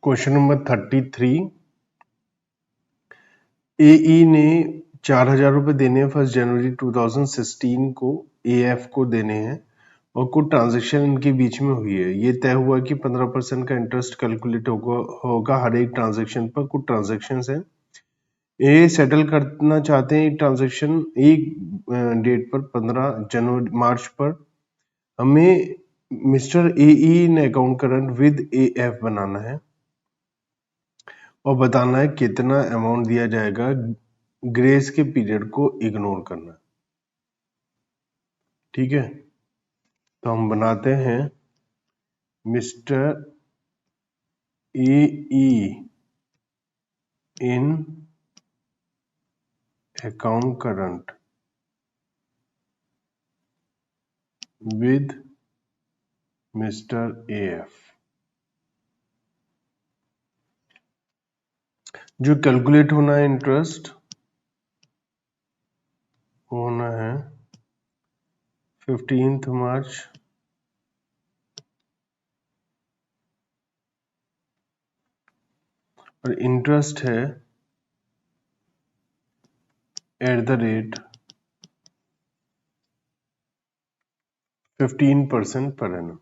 Question number 33। AE ने 4,000 रुपये देने हैं 1 जनवरी 2016 को, AF को देने हैं और कुछ ट्रांजेक्शन इनके बीच में हुई है। ये तय हुआ कि 15% का इंटरेस्ट कैलकुलेट होगा हर एक ट्रांजेक्शन पर। कुछ ट्रांजेक्शन हैं, ये सेटल करना चाहते हैं एक ट्रांजेक्शन एक डेट पर 15 मार्च पर। हमें मिस्टर AE ने अकाउंट करंट विद AF बनाना है और बताना है कितना अमाउंट दिया जाएगा। ग्रेस के पीरियड को इग्नोर करना, ठीक है। तो हम बनाते हैं mister AE in account current with mister AF। जो कैलकुलेट होना है इंटरेस्ट होना है 15 मार्च और इंटरेस्ट है @ 15% पर एनम।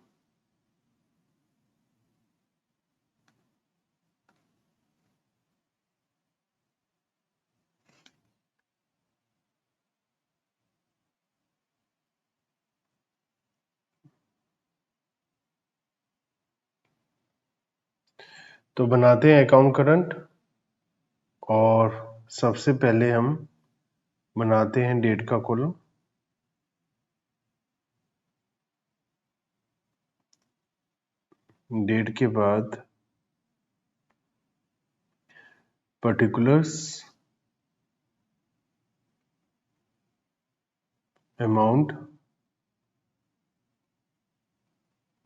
तो बनाते हैं अकाउंट करंट और सबसे पहले हम बनाते हैं डेट का कॉलम। डेट के बाद particulars, amount,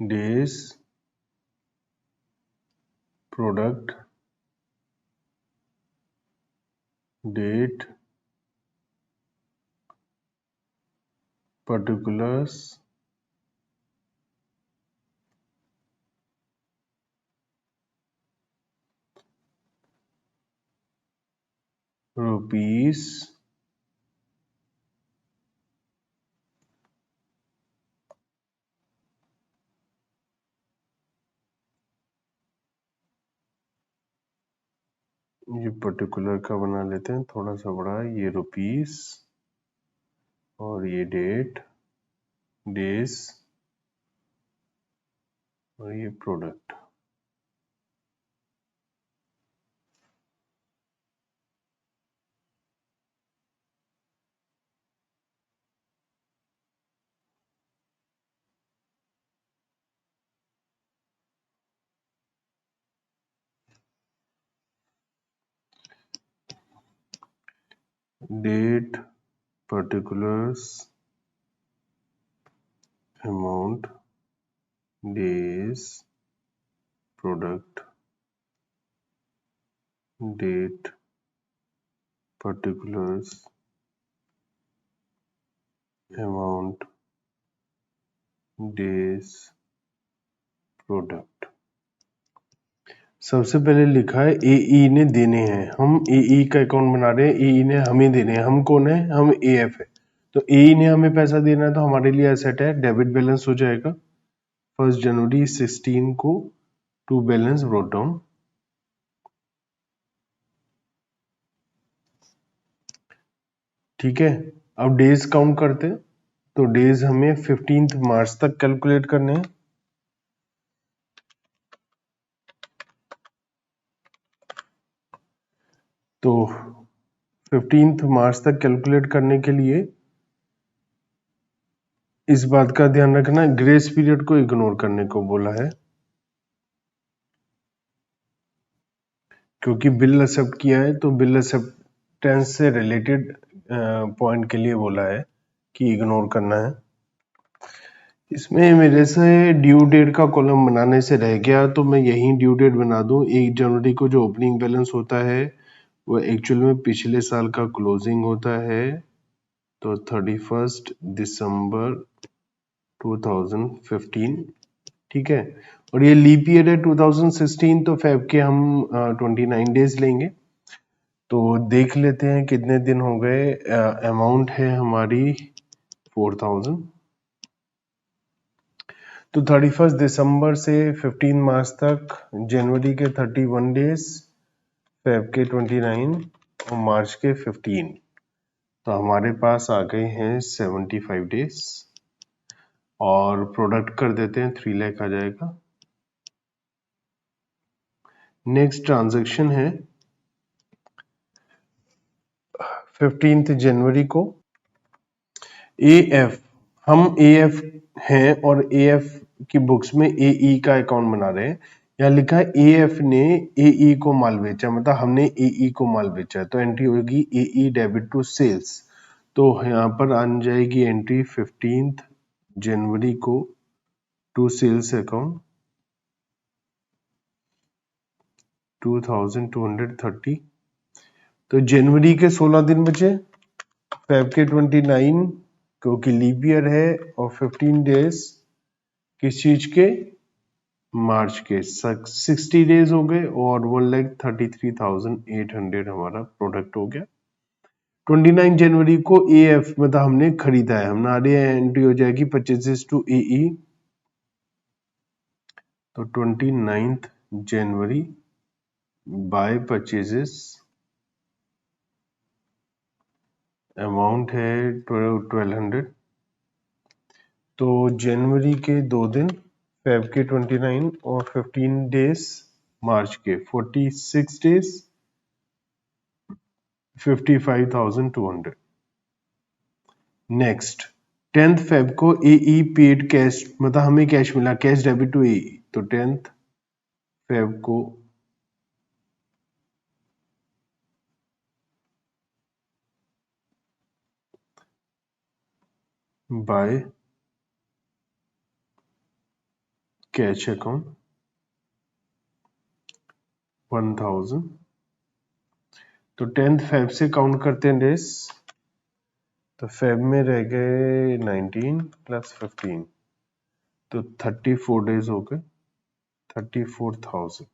days, product, date, particulars, rupees, ये पर्टिकुलर का बना लेते हैं थोड़ा सा बड़ा, ये रुपीस और ये डेट, डेज और ये product. Date, particulars, amount, days, product, date, particulars, amount, days, product. सबसे पहले लिखा है AE ने देने हैं। हम AE का अकाउंट बना रहे हैं, AE ने हमें देने हैं। हम कौन है? हम AF है। तो AE ने हमें पैसा देना है तो हमारे लिए एसेट है, डेबिट बैलेंस हो जाएगा 1 जनवरी 16 को टू बैलेंस ब्रॉट डाउन। ठीक है, अब डेज काउंट करते हैं। तो डेज हमें 15 मार्च तक कैलकुलेट करने हैं। तो 15 मार्च तक कैलकुलेट करने के लिए इस बात का ध्यान रखना, ग्रेस पीरियड को इग्नोर करने को बोला है, क्योंकि बिल एक्सेप्ट किया है तो बिल एक्सेप्टेंस से रिलेटेड पॉइंट के लिए बोला है कि इग्नोर करना है। इसमें मेरे से ड्यू डेट का कॉलम बनाने से रह गया तो मैं यही ड्यू डेट बना दूं। 1 जनवरी को जो ओपनिंग बैलेंस होता है वो एक्चुअल में पिछले साल का क्लोजिंग होता है, तो 31 दिसंबर 2015, ठीक है। और ये लीप ईयर है 2016, तो फेब के हम 29 डेज लेंगे। तो देख लेते हैं कितने दिन हो गए। अमाउंट है हमारी 4000। तो 31 दिसंबर से 15 मार्च तक, जनवरी के 31 डेज, फेब के 29 और मार्च के 15, तो हमारे पास आ गए हैं 75 डेज। और प्रोडक्ट कर देते हैं, 3 लाख आ जाएगा। नेक्स्ट ट्रांजैक्शन है 15 जनवरी को। एएफ, हम एएफ हैं और एएफ की बुक्स में एई का अकाउंट बना रहे हैं। यहाँ लिखा है एएफ ने एई को माल बेचा, मतलब हमने एई को माल बेचा, तो एंट्री होगी एई डेबिट टू सेल्स। तो यहाँ पर आ जाएगी एंट्री 15 जनवरी को टू सेल्स अकाउंट 2230। तो जनवरी के 16 दिन बचे, फेब के 29 क्योंकि लीप ईयर है, और 15 डेज किस चीज के, मार्च के 60 डेज हो गए, और 1,33,800 हमारा प्रोडक्ट हो गया। 29 जनवरी को एएफ मतलब हमने खरीदा है, हमारी एंट्री हो जाएगी परचेजेस टू एई। तो 29 जनवरी बाय परचेजेस, अमाउंट है 1200। तो जनवरी के 2 दिन, फेब के 29 और 15 डेज मार्च के 46 डेज, 55,200। नेक्स्ट 10th फेब को एई पेड कैश, मतलब हमें कैश मिला, कैश डेबिट टू एई। तो 10th फेब को बाय कैश अकाउंट 1000। तो 10th फेब से काउंट करते हैं डेज। तो फेब में रह गए 19 प्लस 15, तो 34 डेज हो गए, 34,000।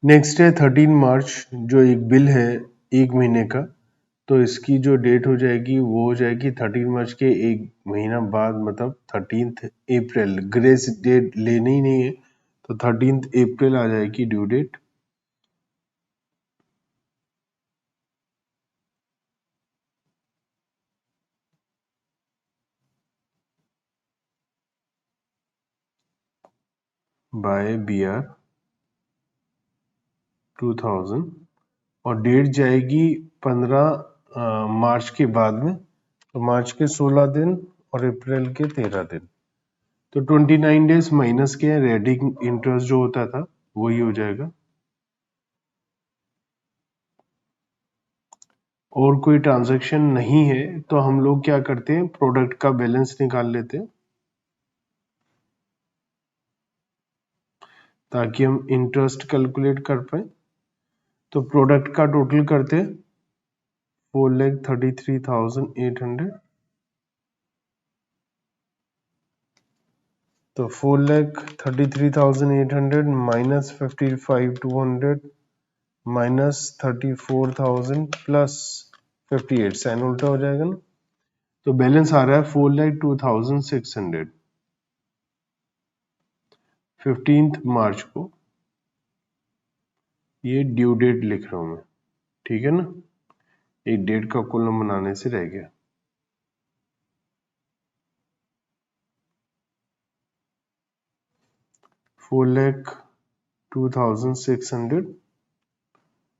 नेक्स्ट है 13 मार्च, जो एक बिल है 1 महीने का। तो इसकी जो डेट हो जाएगी वो हो जाएगी 13 मार्च के 1 महीना बाद, मतलब 13 अप्रैल। ग्रेस डेट लेनी ही नहीं है, तो 13 अप्रैल आ जाएगी ड्यू डेट। बाय BR 2000, और डेट जाएगी 15 मार्च के बाद में, तो मार्च के 16 दिन और अप्रैल के 13 दिन। तो 29 डेज माइनस के रेडिंग इंटरेस्ट जो होता था वही हो जाएगा। और कोई ट्रांजैक्शन नहीं है, तो हम लोग क्या करते हैं, प्रोडक्ट का बैलेंस निकाल लेते हैं, ताकि हम इंटरेस्ट कैलकुलेट कर पाए। तो प्रोडक्ट का टोटल करते हैं 4,33,800। तो 4,33,800 माइनस 55,200 माइनस 34,000 प्लस 58, साइन उल्टा हो जाएगा ना। तो बैलेंस आ रहा है 4,02,600। 15 मार्च को ये ड्यू डेट लिख रहा हूं मैं, ठीक है ना। एक डेट का कॉलम बनाने से रह गया। 4,02,600,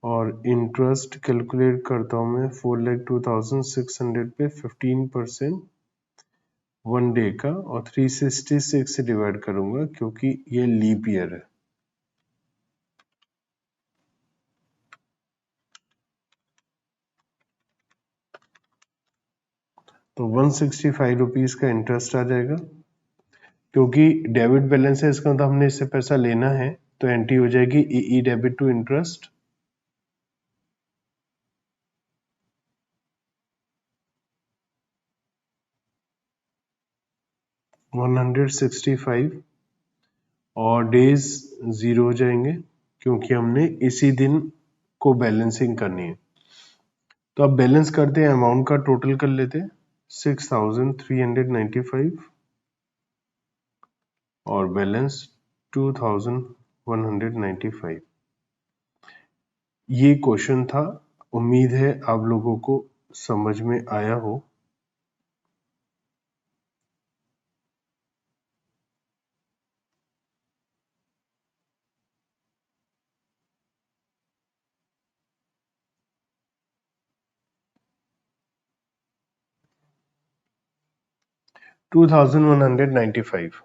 और इंटरेस्ट कैलकुलेट करता हूं मैं 4,02,600 पे 15% 1 डे का, और 366 से डिवाइड करूंगा क्योंकि ये लीप ईयर है। तो 165 रुपीज का इंटरेस्ट आ जाएगा। क्योंकि डेबिट बैलेंस है, इसका मतलब हमने इससे पैसा लेना है, तो एंट्री हो जाएगी ई डेबिट टू इंटरेस्ट। 165 और डेज 0 हो जाएंगे क्योंकि हमने इसी दिन को बैलेंसिंग करनी है। तो अब बैलेंस करते हैं, अमाउंट का टोटल कर लेते हैं 6395 और बैलेंस 2195। ये क्वेश्चन था, उम्मीद है आप लोगों को समझ में आया हो। $2195।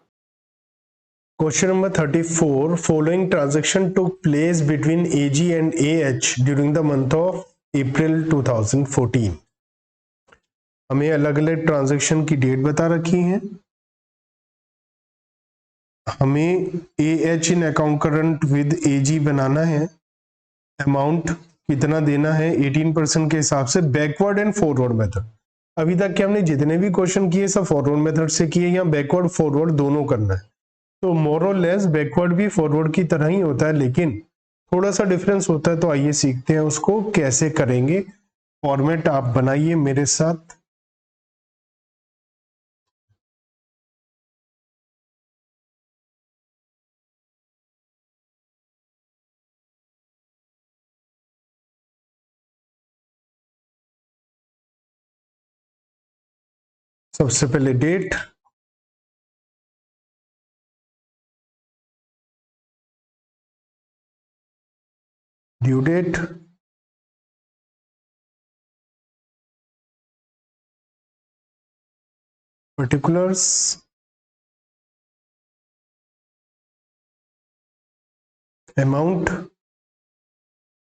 Question number 34. Following transaction took place between AG and AH during the month of April 2014. हमें अलग अलग ट्रांजैक्शन की डेट बता रखी है। हमें AH in account current with AG बनाना है। अमाउंट कितना देना है 18% के हिसाब से, बैकवर्ड एंड फॉरवर्ड मेथड। अभी तक के हमने जितने भी क्वेश्चन किए सब फॉरवर्ड मेथड से किए, या बैकवर्ड फॉरवर्ड दोनों करना है। तो मोर और लेस बैकवर्ड भी फॉरवर्ड की तरह ही होता है, लेकिन थोड़ा सा डिफरेंस होता है। तो आइए सीखते हैं उसको कैसे करेंगे। फॉर्मेट आप बनाइए मेरे साथ। सबसे पहले date, due date, particulars, amount,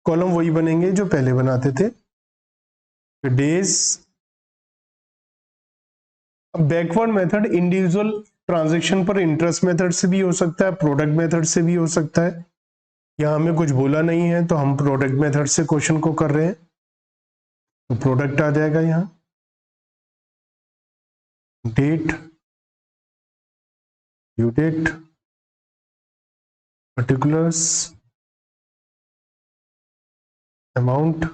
column वही बनेंगे जो पहले बनाते थे, डेज। अब बैकवर्ड मेथड इंडिविजुअल ट्रांजैक्शन पर इंटरेस्ट मेथड से भी हो सकता है, प्रोडक्ट मेथड से भी हो सकता है। यहाँ हमें कुछ बोला नहीं है तो हम प्रोडक्ट मेथड से क्वेश्चन को कर रहे हैं, तो प्रोडक्ट आ जाएगा यहाँ, date, due date, particulars, amount,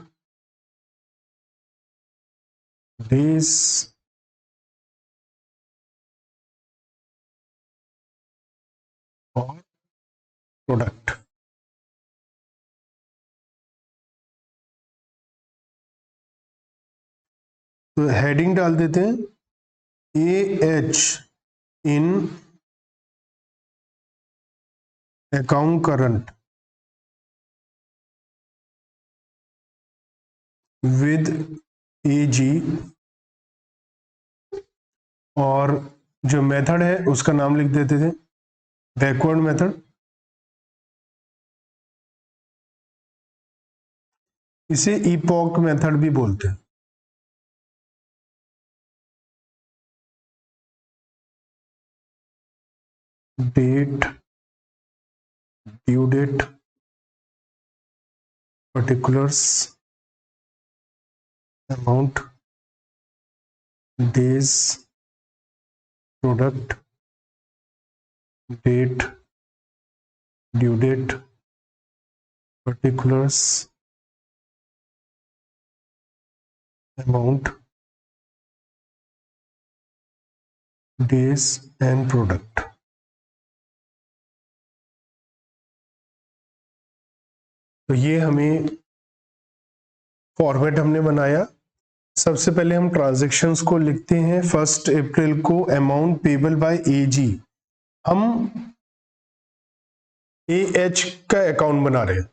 days और प्रोडक्ट। तो हेडिंग डाल देते हैं AH in account current with AG, और जो मेथड है उसका नाम लिख देते थे बैकवर्ड मेथड। इसे इपॉक मेथड भी बोलते हैं। Date, due date, particulars, amount, days, product, date, due date, particulars, amount, days and product. तो ये हमें फॉर्मेट हमने बनाया। सबसे पहले हम ट्रांजैक्शंस को लिखते हैं। 1 अप्रैल को अमाउंट पेबल बाय AG, हम AH का अकाउंट बना रहे हैं,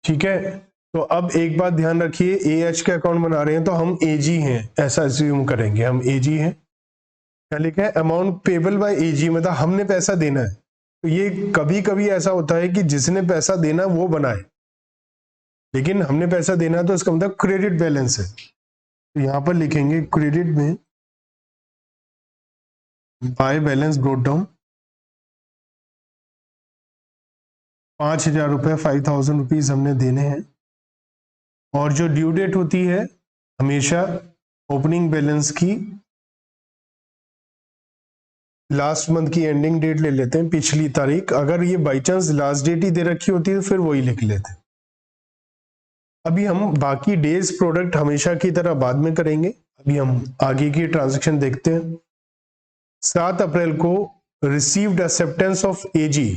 ठीक है। तो अब एक बात ध्यान रखिए, AH का अकाउंट बना रहे हैं तो हम AG हैं ऐसा अज्यूम करेंगे, हम AG हैं। क्या लिखा है, अमाउंट पेबल बाय AG, मतलब हमने पैसा देना है। तो ये कभी कभी ऐसा होता है कि जिसने पैसा देना वो बनाए, लेकिन हमने पैसा देना है तो इसका मतलब क्रेडिट बैलेंस है। तो यहां पर लिखेंगे क्रेडिट में बाय बैलेंस ब्रोट डाउन 5,000 रुपये, 5,000 रुपीज हमने देने हैं। और जो ड्यू डेट होती है हमेशा ओपनिंग बैलेंस की लास्ट मंथ की एंडिंग डेट ले लेते हैं, पिछली तारीख। अगर ये बाई चांस लास्ट डेट ही दे रखी होती है तो फिर वही लिख लेते हैं। अभी हम बाकी डेज प्रोडक्ट हमेशा की तरह बाद में करेंगे। अभी हम आगे की ट्रांजैक्शन देखते हैं। 7 अप्रैल को received acceptance of AG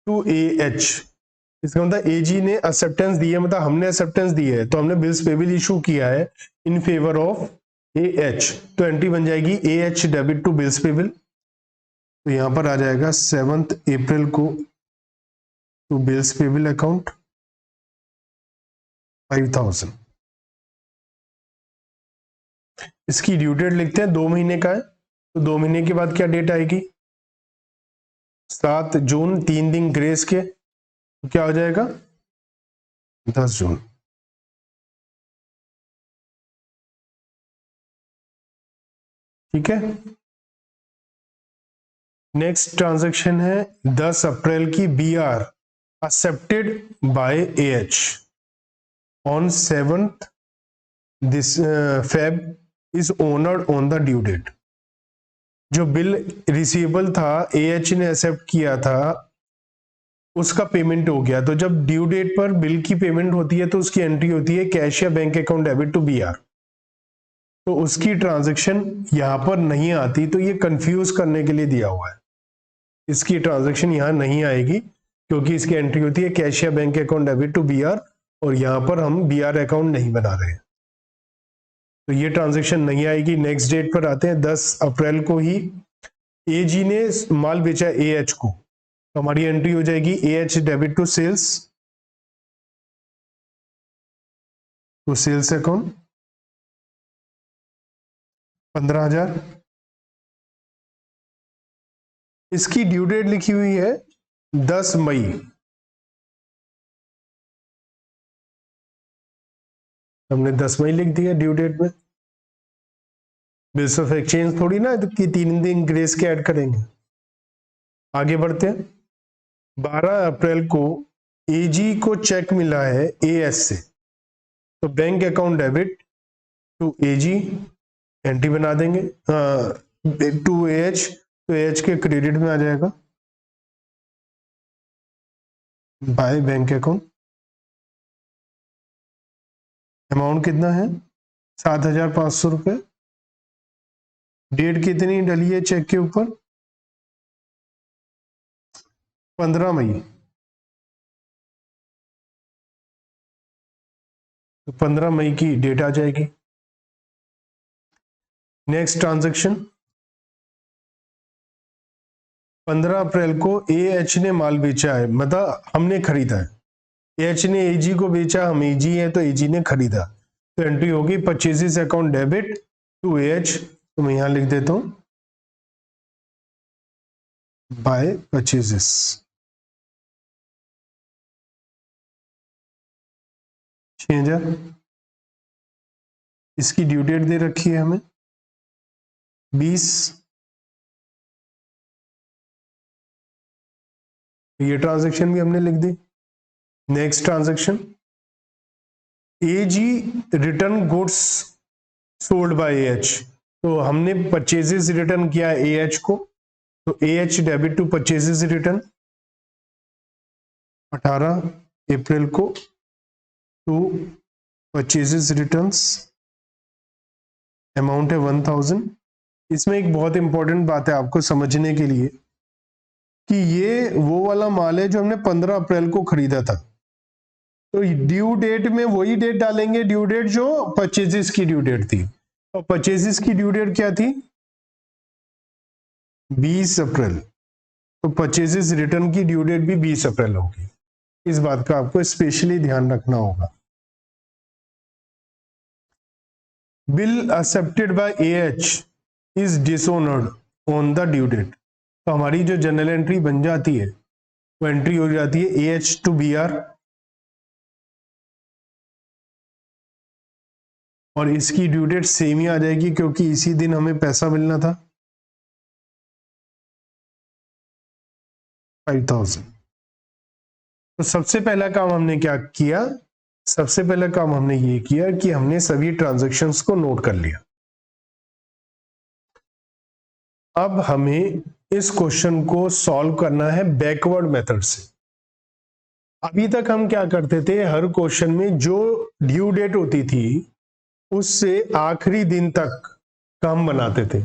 to AH. इसका मतलब एजी ने एक्सेप्टेंस दी है, मतलब हमने एक्सेप्टेंस दी है, तो हमने बिल्स पेबल इशू किया है इन फेवर ऑफ एएच। तो एंट्री बन जाएगी AH debit to bills payable. तो यहां पर आ जाएगा 7 अप्रैल को टू बिल्स पेबल अकाउंट 5000। इसकी ड्यू डेट लिखते हैं, 2 महीने का है, तो 2 महीने के बाद क्या डेट आएगी? 7 जून, 3 दिन ग्रेस के, तो क्या हो जाएगा? 10 जून। ठीक है। नेक्स्ट ट्रांजैक्शन है 10 अप्रैल की BR accepted by AH on 7th this Feb is honoured on the due date. जो बिल रिसीवेबल था, एएच ने एक्सेप्ट किया था, उसका पेमेंट हो गया। तो जब ड्यू डेट पर बिल की पेमेंट होती है तो उसकी एंट्री होती है कैश या bank account debit to BR. तो उसकी ट्रांजैक्शन यहां पर नहीं आती, तो ये कंफ्यूज करने के लिए दिया हुआ है। इसकी ट्रांजैक्शन यहां नहीं आएगी क्योंकि इसकी एंट्री होती है कैश या bank account debit to BR, और यहां पर हम बीआर अकाउंट नहीं बना रहे हैं, तो ये ट्रांजैक्शन नहीं आएगी। नेक्स्ट डेट पर आते हैं, 10 अप्रैल को ही एजी ने माल बेचा एएच को, तो हमारी एंट्री हो जाएगी एएच डेबिट टू सेल्स, तो सेल्स अकाउंट 15,000। इसकी ड्यू डेट लिखी हुई है 10 मई। हमने 10 मई लिख दिया ड्यू डेट में। बिल्स ऑफ एक्सचेंज थोड़ी ना कि 3 दिन ग्रेस के ऐड करेंगे। आगे बढ़ते हैं। 12 अप्रैल को एजी को चेक मिला है एएस से, तो bank account debit to AG, entry बना देंगे टू एएच, तो एएच के क्रेडिट में आ जाएगा बाय बैंक अकाउंट। अमाउंट कितना है? 7,500 रुपए। डेट कितनी डली है चेक के ऊपर? 15 मई। तो 15 मई की डेट आ जाएगी। नेक्स्ट ट्रांजैक्शन 15 अप्रैल को एएच ने माल बेचा है, मतलब हमने खरीदा है। एएच ने एजी को बेचा, हम एजी है तो एजी ने खरीदा, तो एंट्री होगी purchases account debit to AH. तो मैं यहां लिख देता हूं बाय परचेजेस। इसकी ड्यू डेट दे रखी है हमें 20। ये ट्रांजैक्शन भी हमने लिख दी। Next transaction AG return goods sold by AH, तो हमने परचेजेस रिटर्न किया एएच को, तो AH debit to purchases return 18 April को टू परचेजेस रिटर्न्स, अमाउंट है 1000। इसमें एक बहुत इंपॉर्टेंट बात है आपको समझने के लिए कि ये वो वाला माल है जो हमने 15 अप्रैल को खरीदा था, तो ड्यू डेट में वही डेट डालेंगे, ड्यू डेट जो परचेजेस की ड्यू डेट थी, और परचेजेस की ड्यू डेट क्या थी? 20 अप्रैल। तो परचेजेस रिटर्न की ड्यू डेट भी 20 अप्रैल होगी। इस बात का आपको स्पेशली ध्यान रखना होगा। Bill accepted by AH is dishonoured on the due date, तो हमारी जो जनरल एंट्री बन जाती है वो एंट्री हो जाती है एएच टू बीआर, और इसकी ड्यू डेट सेम ही आ जाएगी क्योंकि इसी दिन हमें पैसा मिलना था 5000। तो सबसे पहला काम हमने क्या किया? सबसे पहला काम हमने ये किया कि हमने सभी ट्रांजैक्शंस को नोट कर लिया। अब हमें इस क्वेश्चन को सॉल्व करना है बैकवर्ड मेथड से। अभी तक हम क्या करते थे, हर क्वेश्चन में जो ड्यू डेट होती थी उससे आखिरी दिन तक का हम बनाते थे,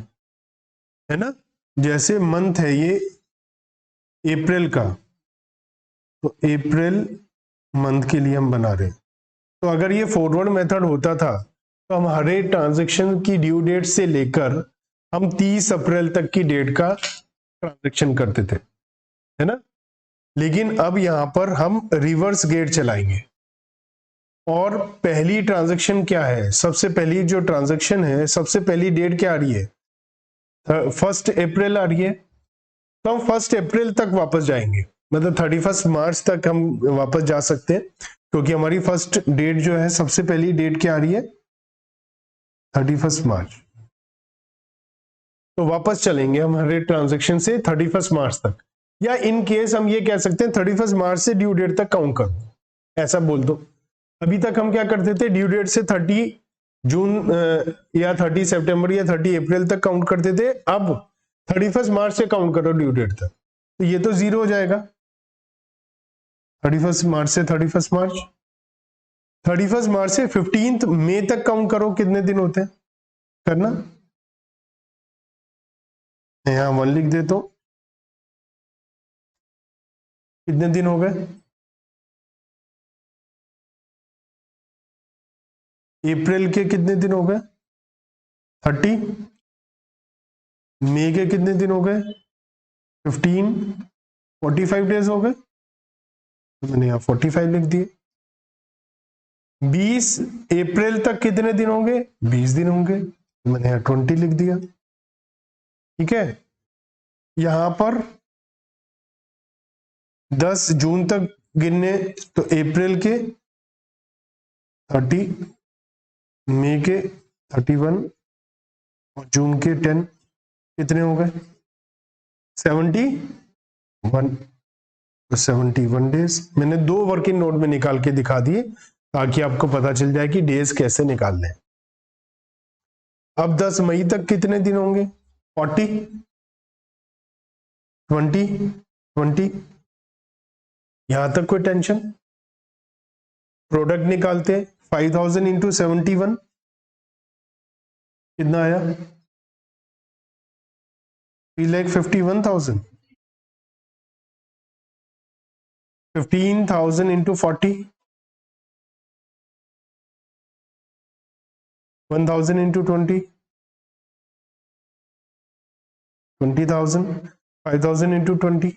है ना। जैसे मंथ है ये अप्रैल का, तो अप्रैल मंथ के लिए हम बना रहे हैं। तो अगर ये फॉरवर्ड मेथड होता था तो हम हर एक ट्रांजेक्शन की ड्यू डेट से लेकर हम 30 अप्रैल तक की डेट का ट्रांजेक्शन करते थे, है ना। लेकिन अब यहां पर हम रिवर्स गेट चलाएंगे और पहली ट्रांजैक्शन क्या है, सबसे पहली जो ट्रांजैक्शन है, सबसे पहली डेट क्या आ रही है, 1 अप्रैल आ रही है। तो हम 1 अप्रैल तक वापस जाएंगे, मतलब 31 मार्च तक हम वापस जा सकते हैं, क्योंकि हमारी फर्स्ट डेट जो है, सबसे पहली डेट क्या आ रही है, 31 मार्च। तो वापस चलेंगे हम हर एक ट्रांजेक्शन से 31 मार्च तक, या इन केस हम ये कह सकते हैं 31 मार्च से ड्यू डेट तक काउंट करो, ऐसा बोल दो। अभी तक हम क्या करते थे, ड्यू डेट से 30 जून या 30 सितंबर या 30 अप्रैल तक काउंट करते थे। अब 31 मार्च से काउंट करो ड्यू डेट तक, तो ये तो जीरो हो जाएगा। 31 मार्च से 31 मार्च, 31 मार्च से 15 मई तक काउंट करो, कितने दिन होते हैं, करना। यहां 1 लिख देता हूं, कितने दिन हो गए, अप्रैल के कितने दिन हो गए, 30, मई के कितने दिन हो गए, 15, 45 डेज हो गए, तो मैंने यहाँ 45 लिख दिए। 20 अप्रैल तक कितने दिन होंगे, 20 दिन होंगे, तो मैंने यहाँ 20 लिख दिया। ठीक है, यहां पर 10 जून तक गिनने, तो अप्रैल के 30, मई के 31 और जून के 10, कितने हो गए, 71, तो 71 डेज। मैंने 2 वर्किंग नोट में निकाल के दिखा दिए ताकि आपको पता चल जाए कि डेज कैसे निकालने हैं। अब 10 मई तक कितने दिन होंगे, 40, 20, यहां तक कोई टेंशन। प्रोडक्ट निकालते हैं, 5000 इंटू 71 कितना आया, 3,51,000। 15,000 into 40, 1,000 into 20, 20,000, 5,000 into 20,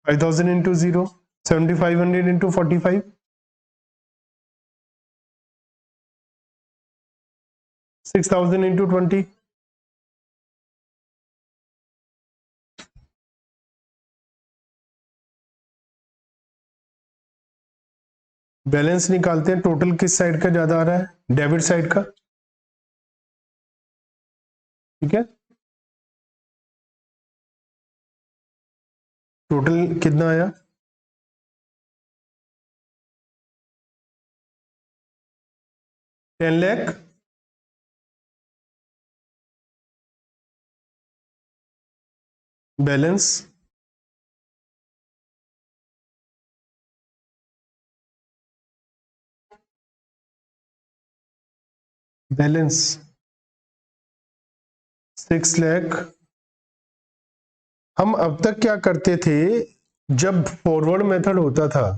5,000 into 0, 7,500 into 45, 6,000 into 20, balance निकालते हैं। टोटल किस साइड का ज्यादा आ रहा है, डेबिट साइड का। ठीक है, टोटल कितना आया, 10 लाख, बैलेंस बैलेंस 6 लाख। हम अब तक क्या करते थे, जब फॉरवर्ड मेथड होता था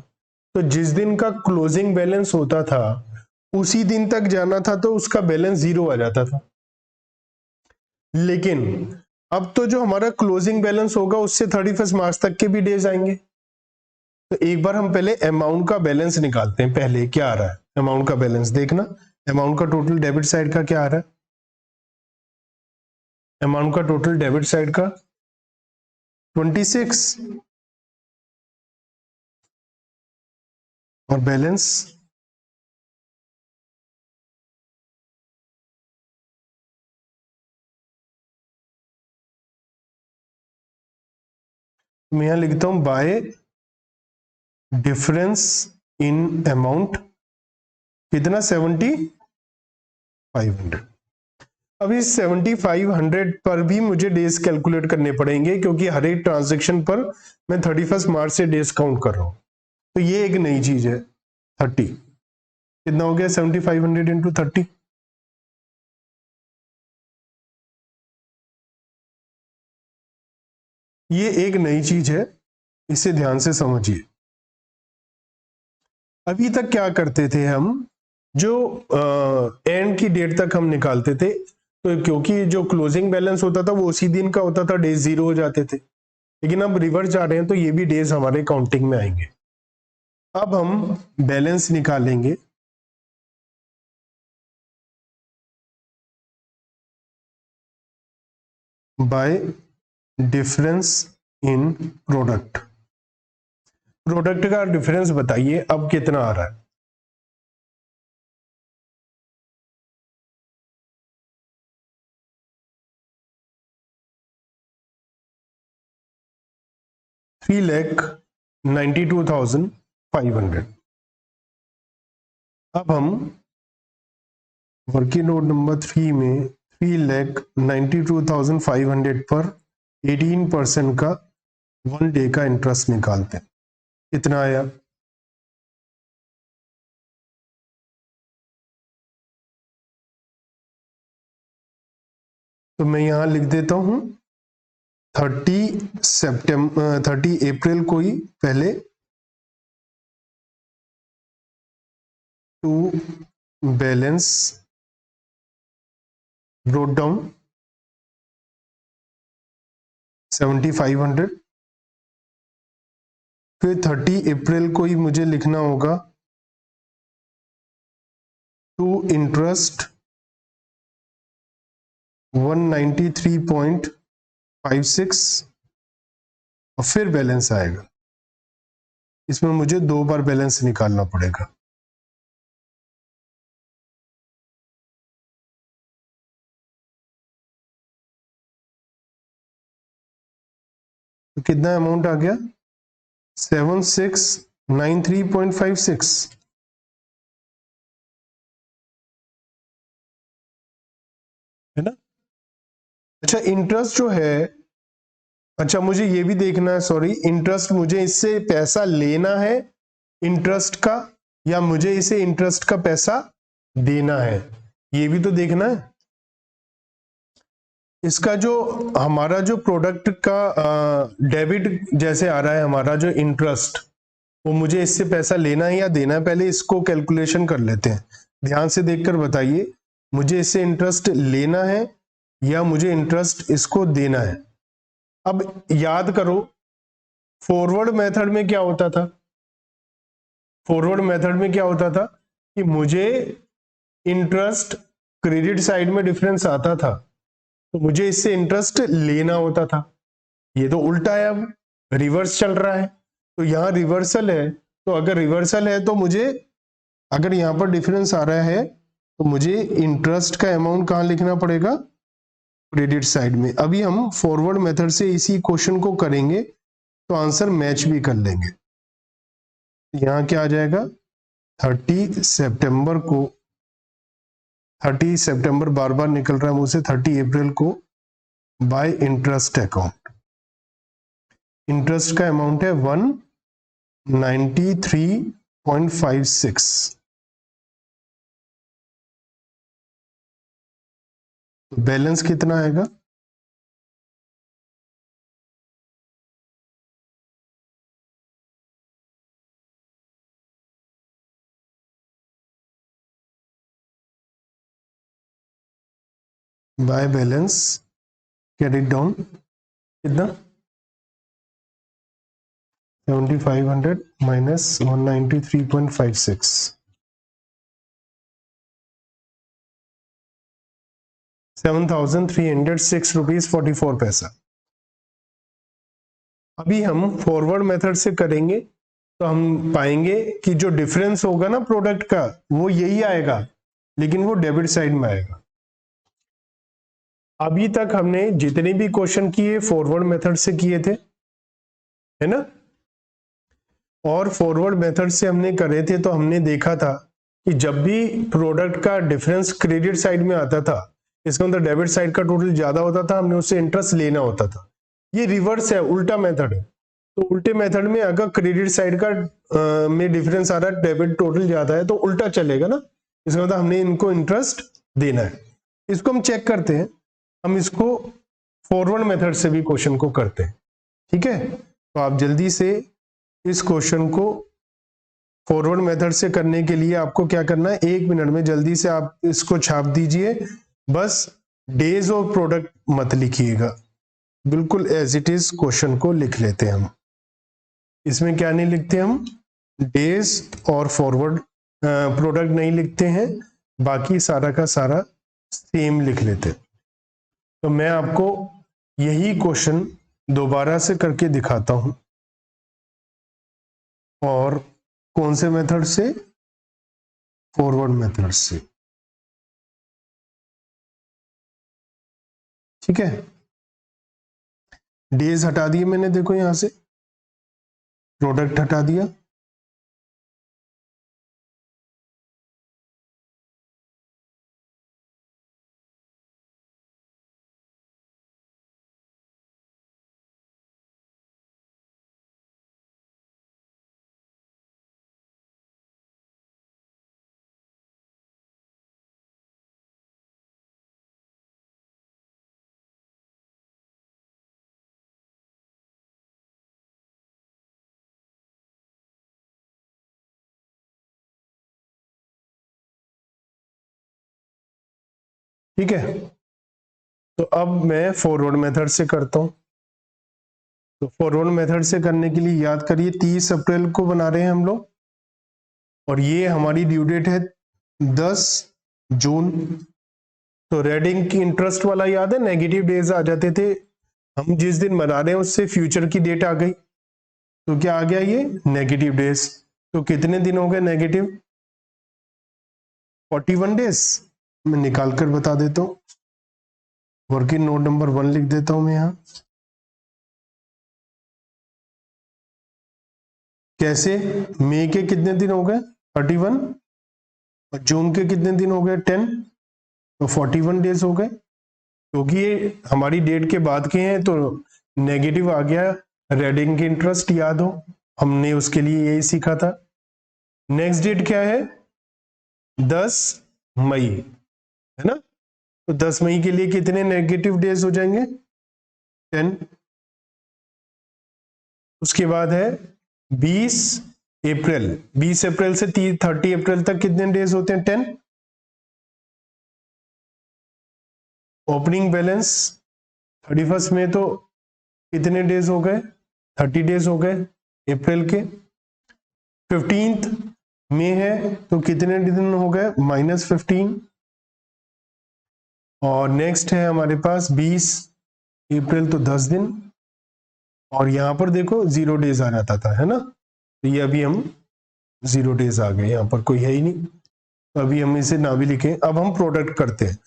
तो जिस दिन का क्लोजिंग बैलेंस होता था उसी दिन तक जाना था, तो उसका बैलेंस 0 आ जाता था। लेकिन अब तो जो हमारा क्लोजिंग बैलेंस होगा उससे 31 मार्च तक के भी डेज आएंगे। तो एक बार हम पहले अमाउंट का बैलेंस निकालते हैं, पहले क्या आ रहा है, अमाउंट का बैलेंस देखना। अमाउंट का टोटल डेबिट साइड का क्या आ रहा है, अमाउंट का टोटल डेबिट साइड का 26, और बैलेंस मैं यहां लिखता हूं बाय डिफरेंस इन अमाउंट, कितना, 7,500। अब इस 7500 पर भी मुझे डेज कैलकुलेट करने पड़ेंगे, क्योंकि हर एक ट्रांजेक्शन पर मैं 31 मार्च से डेज काउंट कर रहा हूं। तो ये एक नई चीज है। 30 कितना हो गया? 7500 इंटू 30, ये एक नई चीज है, इसे ध्यान से समझिए। अभी तक क्या करते थे हम, जो एंड की डेट तक हम निकालते थे, तो क्योंकि जो क्लोजिंग बैलेंस होता था वो उसी दिन का होता था, डेज जीरो हो जाते थे। लेकिन अब रिवर्स जा रहे हैं तो ये भी डेज हमारे काउंटिंग में आएंगे। अब हम बैलेंस निकालेंगे bye difference in product. Product का डिफरेंस बताइए अब कितना आ रहा है? $3,92,500। अब हम वर्किंग नोट नंबर 3 में 3,92,500 पर 18% का 1 डे का इंटरेस्ट निकालते हैं। कितना आया? तो मैं यहां लिख देता हूं 30 अप्रैल को ही पहले टू बैलेंस ब्रोट डाउन 7500। फिर 30 अप्रैल को ही मुझे लिखना होगा टू इंटरेस्ट 193.56 और फिर बैलेंस आएगा। इसमें मुझे 2 बार बैलेंस निकालना पड़ेगा। तो कितना अमाउंट आ गया? 7693.56। है ना? अच्छा, इंटरेस्ट जो है, अच्छा मुझे ये भी देखना है, सॉरी, इंटरेस्ट मुझे इससे पैसा लेना है इंटरेस्ट का, या मुझे इसे इंटरेस्ट का पैसा देना है, ये भी तो देखना है। इसका जो हमारा जो प्रोडक्ट का डेबिट जैसे आ रहा है हमारा जो इंटरेस्ट, वो मुझे इससे पैसा लेना है या देना है, पहले इसको कैलकुलेशन कर लेते हैं। ध्यान से देखकर बताइए, मुझे इससे इंटरेस्ट लेना है या मुझे इंटरेस्ट इसको देना है। अब याद करो, फॉरवर्ड मेथड में क्या होता था? फॉरवर्ड मेथड में क्या होता था कि मुझे इंटरेस्ट क्रेडिट साइड में डिफरेंस आता था, तो मुझे इससे इंटरेस्ट लेना होता था। ये तो उल्टा है, अब रिवर्स चल रहा है। तो यहाँ रिवर्सल है, तो अगर रिवर्सल है तो मुझे, अगर यहाँ पर डिफरेंस आ रहा है तो मुझे इंटरेस्ट का अमाउंट कहाँ लिखना पड़ेगा? क्रेडिट साइड में। अभी हम फॉरवर्ड मेथड से इसी क्वेश्चन को करेंगे तो आंसर मैच भी कर लेंगे। यहाँ क्या आ जाएगा? 30 सितंबर को, 30 सितंबर बार बार निकल रहा है मुझसे, 30 अप्रैल को बाय इंटरेस्ट अकाउंट। इंटरेस्ट का अमाउंट है 193.56। तो बैलेंस कितना आएगा? By balance get it down, कितना? 7500 माइनस 193.56, 7,306 रुपीज 44 पैसा। अभी हम फॉरवर्ड मेथड से करेंगे तो हम पाएंगे कि जो डिफरेंस होगा ना प्रोडक्ट का, वो यही आएगा, लेकिन वो डेबिट साइड में आएगा। अभी तक हमने जितने भी क्वेश्चन किए फॉरवर्ड मेथड से किए थे, है ना? और फॉरवर्ड मेथड से हमने करे थे तो हमने देखा था कि जब भी प्रोडक्ट का डिफरेंस क्रेडिट साइड में आता था, इसका मतलब डेबिट साइड का टोटल ज्यादा होता था, हमने उससे इंटरेस्ट लेना होता था। ये रिवर्स है, उल्टा मेथड है। तो उल्टे मेथड में अगर क्रेडिट साइड का में डिफरेंस आ रहा है, डेबिट टोटल ज्यादा है, तो उल्टा चलेगा ना, इसका मतलब हमने इनको इंटरेस्ट देना है। इसको हम चेक करते हैं, हम इसको फॉरवर्ड मेथड से भी क्वेश्चन को करते हैं। ठीक है, तो आप जल्दी से इस क्वेश्चन को फॉरवर्ड मेथड से करने के लिए आपको क्या करना है, 1 मिनट में जल्दी से आप इसको छाप दीजिए। बस डेज और प्रोडक्ट मत लिखिएगा, बिल्कुल एज इट इज क्वेश्चन को लिख लेते हैं हम। इसमें क्या नहीं लिखते हम, डेज और फॉरवर्ड प्रोडक्ट नहीं लिखते हैं, बाकी सारा का सारा सेम लिख लेते हैं। तो मैं आपको यही क्वेश्चन दोबारा से करके दिखाता हूं, और कौन से मेथड से, फॉरवर्ड मेथड से। ठीक है, डेज हटा दिए मैंने, देखो यहां से प्रोडक्ट हटा दिया, ठीक है। तो अब मैं फॉरवर्ड मेथड से करता हूं। तो फॉरवर्ड मेथड से करने के लिए याद करिए 30 अप्रैल को बना रहे हैं हम लोग, और ये हमारी ड्यू डेट है 10 जून। तो रेडिंग की इंटरेस्ट वाला याद है, नेगेटिव डेज आ जाते थे, हम जिस दिन बना रहे हैं उससे फ्यूचर की डेट आ गई, तो क्या आ गया ये नेगेटिव डेज। तो कितने दिन हो गए नेगेटिव, 41 डेज। मैं निकाल कर बता देता हूं, वर्किंग नोट नंबर 1 लिख देता हूं मैं यहां। कैसे, मई के कितने दिन हो गए 31, और जून के कितने दिन हो गए 10, तो 41 डेज हो गए। क्योंकि ये हमारी डेट के बाद के हैं तो नेगेटिव आ गया, रेडिंग की इंटरेस्ट याद हो, हमने उसके लिए यही सीखा था। नेक्स्ट डेट क्या है, 10 मई, है ना। तो 10 मई के लिए कितने नेगेटिव डेज हो जाएंगे, 10। उसके बाद है 20 अप्रैल, 20 अप्रैल से 30 अप्रैल तक कितने डेज होते हैं, 10। ओपनिंग बैलेंस 31 में तो कितने डेज हो गए, 30 डेज हो गए अप्रैल के। 15 में है तो कितने दिन हो गए, -15। और नेक्स्ट है हमारे पास 20 अप्रैल, तो 10 दिन। और यहां पर देखो 0 डेज आ जाता था, है ना, तो ये अभी हम 0 डेज आ गए, यहां पर कोई है ही नहीं, तो अभी हम इसे ना भी लिखें। अब हम प्रोडक्ट करते हैं।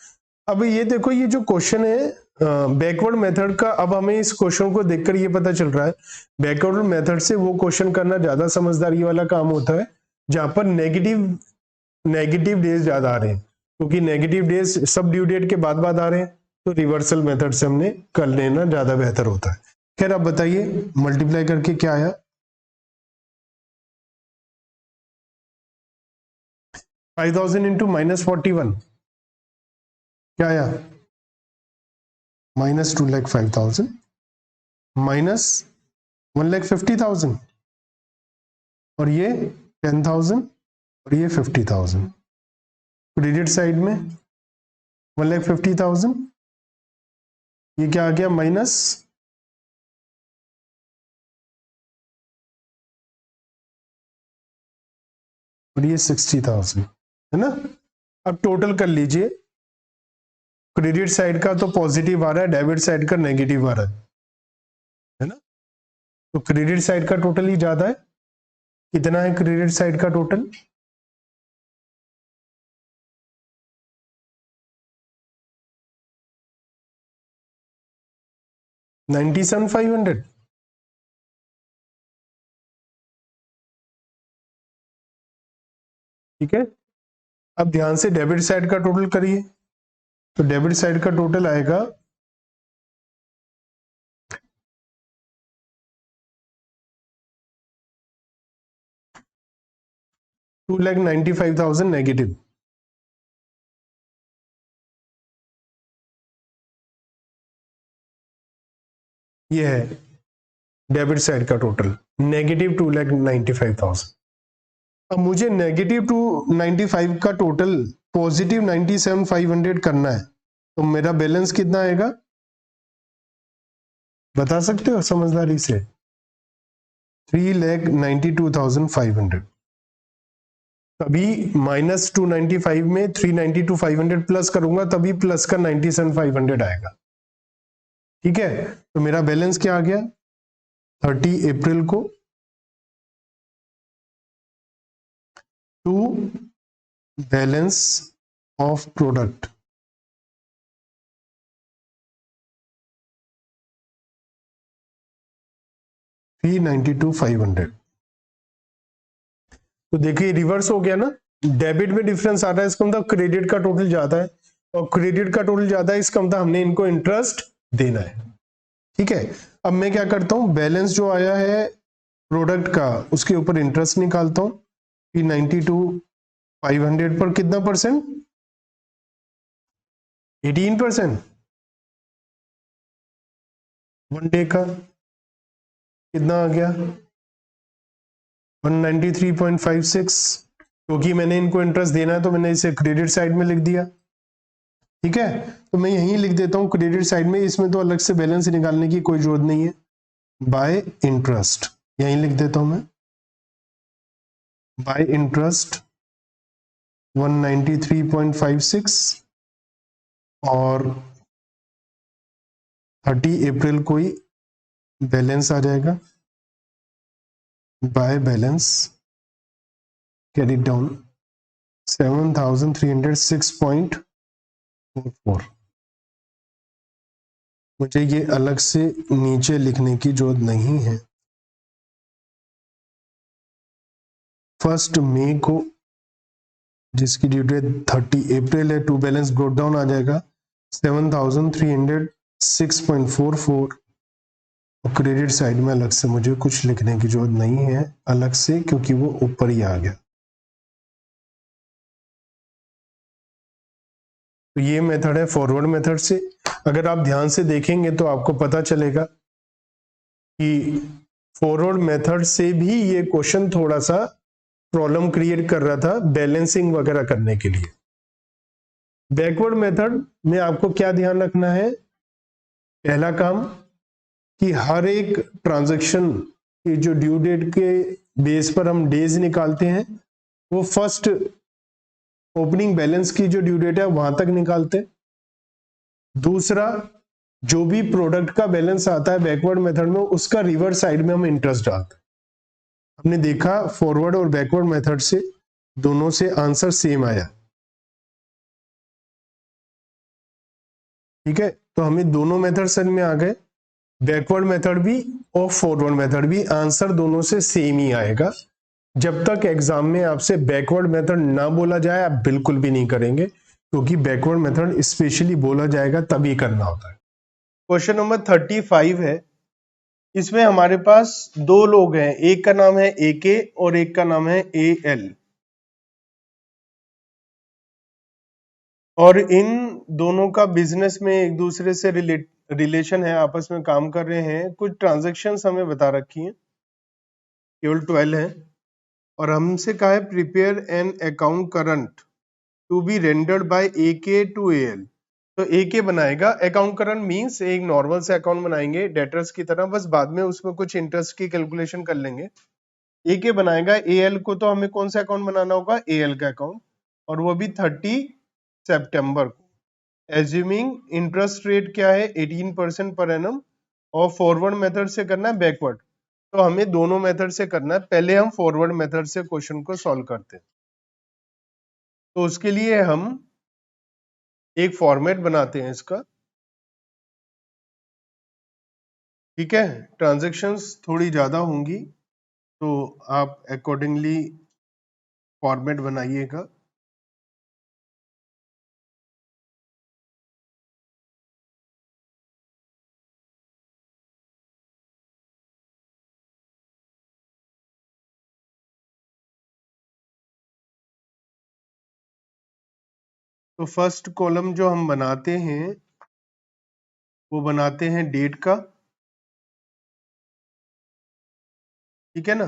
अब ये देखो, ये जो क्वेश्चन है बैकवर्ड मेथड का, अब हमें इस क्वेश्चन को देखकर ये पता चल रहा है बैकवर्ड मेथड से वो क्वेश्चन करना ज्यादा समझदारी वाला काम होता है जहां पर नेगेटिव डेज ज्यादा आ रहे हैं, क्योंकि नेगेटिव डेज सब ड्यू डेट के बाद आ रहे हैं, तो रिवर्सल मेथड से हमने कर लेना ज्यादा बेहतर होता है। खैर आप बताइए, मल्टीप्लाई करके क्या आया, 5000 इंटू -41 क्या आया, -2,05,000 माइनस 1,50,000, और ये 10,000 और ये 50,000। क्रेडिट साइड में 1,50,000, ये क्या आ गया माइनस, और ये 60,000, है ना। अब टोटल कर लीजिए, क्रेडिट साइड का तो पॉजिटिव आ रहा है, डेबिट साइड का नेगेटिव आ रहा है ना। तो क्रेडिट साइड का टोटल ही ज्यादा है, कितना है क्रेडिट साइड का टोटल, 97,500। ठीक है, अब ध्यान से डेबिट साइड का टोटल करिए, तो डेबिट साइड का टोटल आएगा 2,95,000 नेगेटिव। ये है डेबिट साइड का टोटल नेगेटिव 2,95,000। अब मुझे नेगेटिव 295 का टोटल पॉजिटिव 97,500 करना है, तो मेरा बैलेंस कितना आएगा बता सकते हो समझदारी से? 3,92,500। तभी माइनस 295 में 392,500 प्लस करूंगा तभी प्लस का 97,500 आएगा। ठीक है, तो मेरा बैलेंस क्या आ गया 30 अप्रैल को टू बैलेंस ऑफ प्रोडक्ट $392,500। तो देखिए रिवर्स हो गया ना, डेबिट में डिफरेंस आ रहा है, इसका मतलब क्रेडिट का टोटल ज्यादा है, और क्रेडिट का टोटल ज्यादा है इसका मतलब हमने इनको इंटरेस्ट देना है। ठीक है, अब मैं क्या करता हूं, बैलेंस जो आया है प्रोडक्ट का उसके ऊपर इंटरेस्ट निकालता हूं। 92,500 पर कितना परसेंट 18%। वन डे का कितना आ गया 193.56, क्योंकि मैंने इनको इंटरेस्ट देना है तो मैंने इसे क्रेडिट साइड में लिख दिया। ठीक है, तो मैं यहीं लिख देता हूं क्रेडिट साइड में, इसमें तो अलग से बैलेंस निकालने की कोई जरूरत नहीं है, बाय इंटरेस्ट यहीं लिख देता हूं मैं, बाय इंटरेस्ट 193.56 और 30 अप्रैल को ही बैलेंस आ जाएगा, बाय बैलेंस कैरी डाउन 7,306.44। मुझे ये अलग से नीचे लिखने की जरूरत नहीं है। 1 मई को जिसकी ड्यू डेट 30 अप्रैल है, टू बैलेंस ब्रोट डाउन आ जाएगा 7,306.44। और क्रेडिट साइड में अलग से मुझे कुछ लिखने की जरूरत नहीं है अलग से, क्योंकि वो ऊपर ही आ गया। तो ये मेथड है फॉरवर्ड मेथड से। अगर आप ध्यान से देखेंगे तो आपको पता चलेगा कि फॉरवर्ड मेथड से भी ये क्वेश्चन थोड़ा सा प्रॉब्लम क्रिएट कर रहा था बैलेंसिंग वगैरह करने के लिए। बैकवर्ड मेथड में आपको क्या ध्यान रखना है, पहला काम कि हर एक ट्रांजैक्शन की जो ड्यू डेट के बेस पर हम डेज निकालते हैं वो फर्स्ट ओपनिंग बैलेंस की जो ड्यू डेट है वहां तक निकालते हैं। दूसरा, जो भी प्रोडक्ट का बैलेंस आता है बैकवर्ड मेथड में उसका रिवर्स साइड में हम इंटरेस्ट डालते हैं। हमने देखा फॉरवर्ड और बैकवर्ड मेथड से दोनों से आंसर सेम आया। ठीक है, तो हमें दोनों मेथड समझ में आ गए, बैकवर्ड मेथड भी और फॉरवर्ड मेथड भी, आंसर दोनों से सेम ही आएगा। जब तक एग्जाम में आपसे बैकवर्ड मेथड ना बोला जाए आप बिल्कुल भी नहीं करेंगे, क्योंकि बैकवर्ड मेथड स्पेशली बोला जाएगा तभी करना होता है। क्वेश्चन नंबर 35 है, इसमें हमारे पास दो लोग हैं, एक का नाम है AK और एक का नाम है AL, और इन दोनों का बिजनेस में एक दूसरे से रिलेशन है, आपस में काम कर रहे हैं। कुछ ट्रांजैक्शंस हमें बता रखी हैं, केवल 12 है, और हमसे कहा है prepare an account current to be rendered by AK to AL। तो AK बनाएगा अकाउंट करंट, मींस एक नॉर्मल से अकाउंट बनाएंगे डेटर्स की तरह, बस बाद में उसमें कुछ इंटरेस्ट की कैलकुलेशन कर लेंगे। AK बनाएगा AL को, तो हमें कौन सा अकाउंट बनाना होगा AL का अकाउंट, और वो भी 30 सितंबर को। एज्यूमिंग इंटरेस्ट रेट क्या है 18% पर एनम, और फॉरवर्ड मेथड से करना है बैकवर्ड, तो हमें दोनों मेथड से करना है। पहले हम फॉरवर्ड मेथड से क्वेश्चन को सॉल्व करते हैं, तो उसके लिए हम एक फॉर्मेट बनाते हैं इसका। ठीक है, ट्रांजैक्शंस थोड़ी ज्यादा होंगी तो आप अकॉर्डिंगली फॉर्मेट बनाइएगा। तो फर्स्ट कॉलम जो हम बनाते हैं वो बनाते हैं डेट का, ठीक है ना।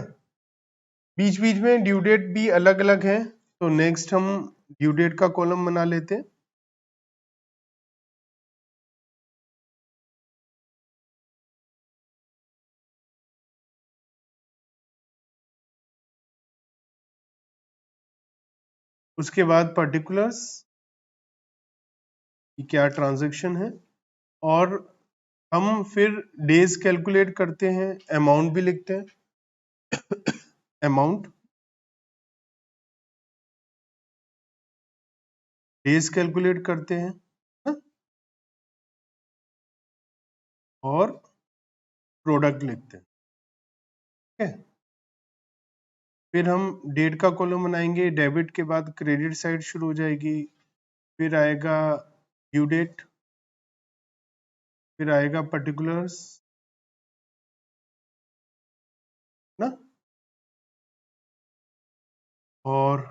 बीच बीच में ड्यू डेट भी अलग अलग है, तो नेक्स्ट हम ड्यू डेट का कॉलम बना लेते हैं। उसके बाद पर्टिकुलर्स कि क्या ट्रांजैक्शन है, और हम फिर डेज कैलकुलेट करते हैं, अमाउंट भी लिखते हैं अमाउंट, डेज कैलकुलेट करते हैं, हाँ? और प्रोडक्ट लिखते हैं, ठीक है। फिर हम डेट का कॉलम बनाएंगे, डेबिट के बाद क्रेडिट साइड शुरू हो जाएगी, फिर आएगा ड्यू डेट, फिर आएगा पर्टिकुलर्स ना, और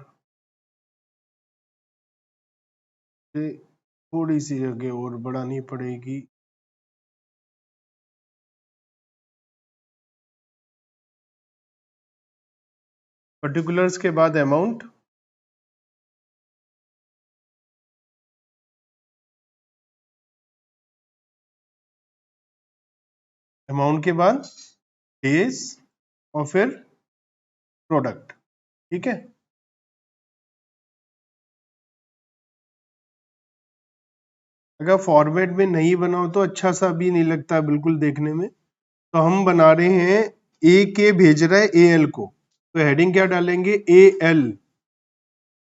थोड़ी सी आगे और बढ़ानी पड़ेगी, पर्टिकुलर्स के बाद अमाउंट, अमाउंट के बाद डेज, और फिर प्रोडक्ट, ठीक है। अगर फॉर्मेट में नहीं बनाओ तो अच्छा सा भी नहीं लगता बिल्कुल देखने में, तो हम बना रहे हैं ए के भेज रहा है ए एल को, तो हेडिंग क्या डालेंगे, A L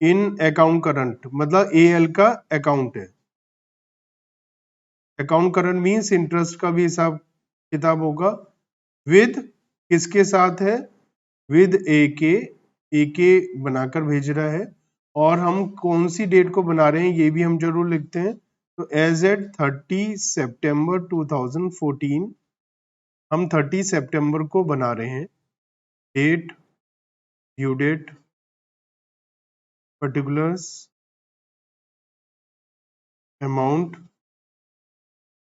in account current, मतलब ए एल का अकाउंट है। अकाउंट करंट मीन्स इंटरेस्ट का भी हिसाब किताब होगा, विद किसके साथ है, विद ए के बनाकर भेज रहा है, और हम कौन सी डेट को बना रहे हैं ये भी हम जरूर लिखते हैं। तो एज एट 30 सितंबर 2014 हम 30 सितंबर को बना रहे हैं, date, due date, particulars, amount,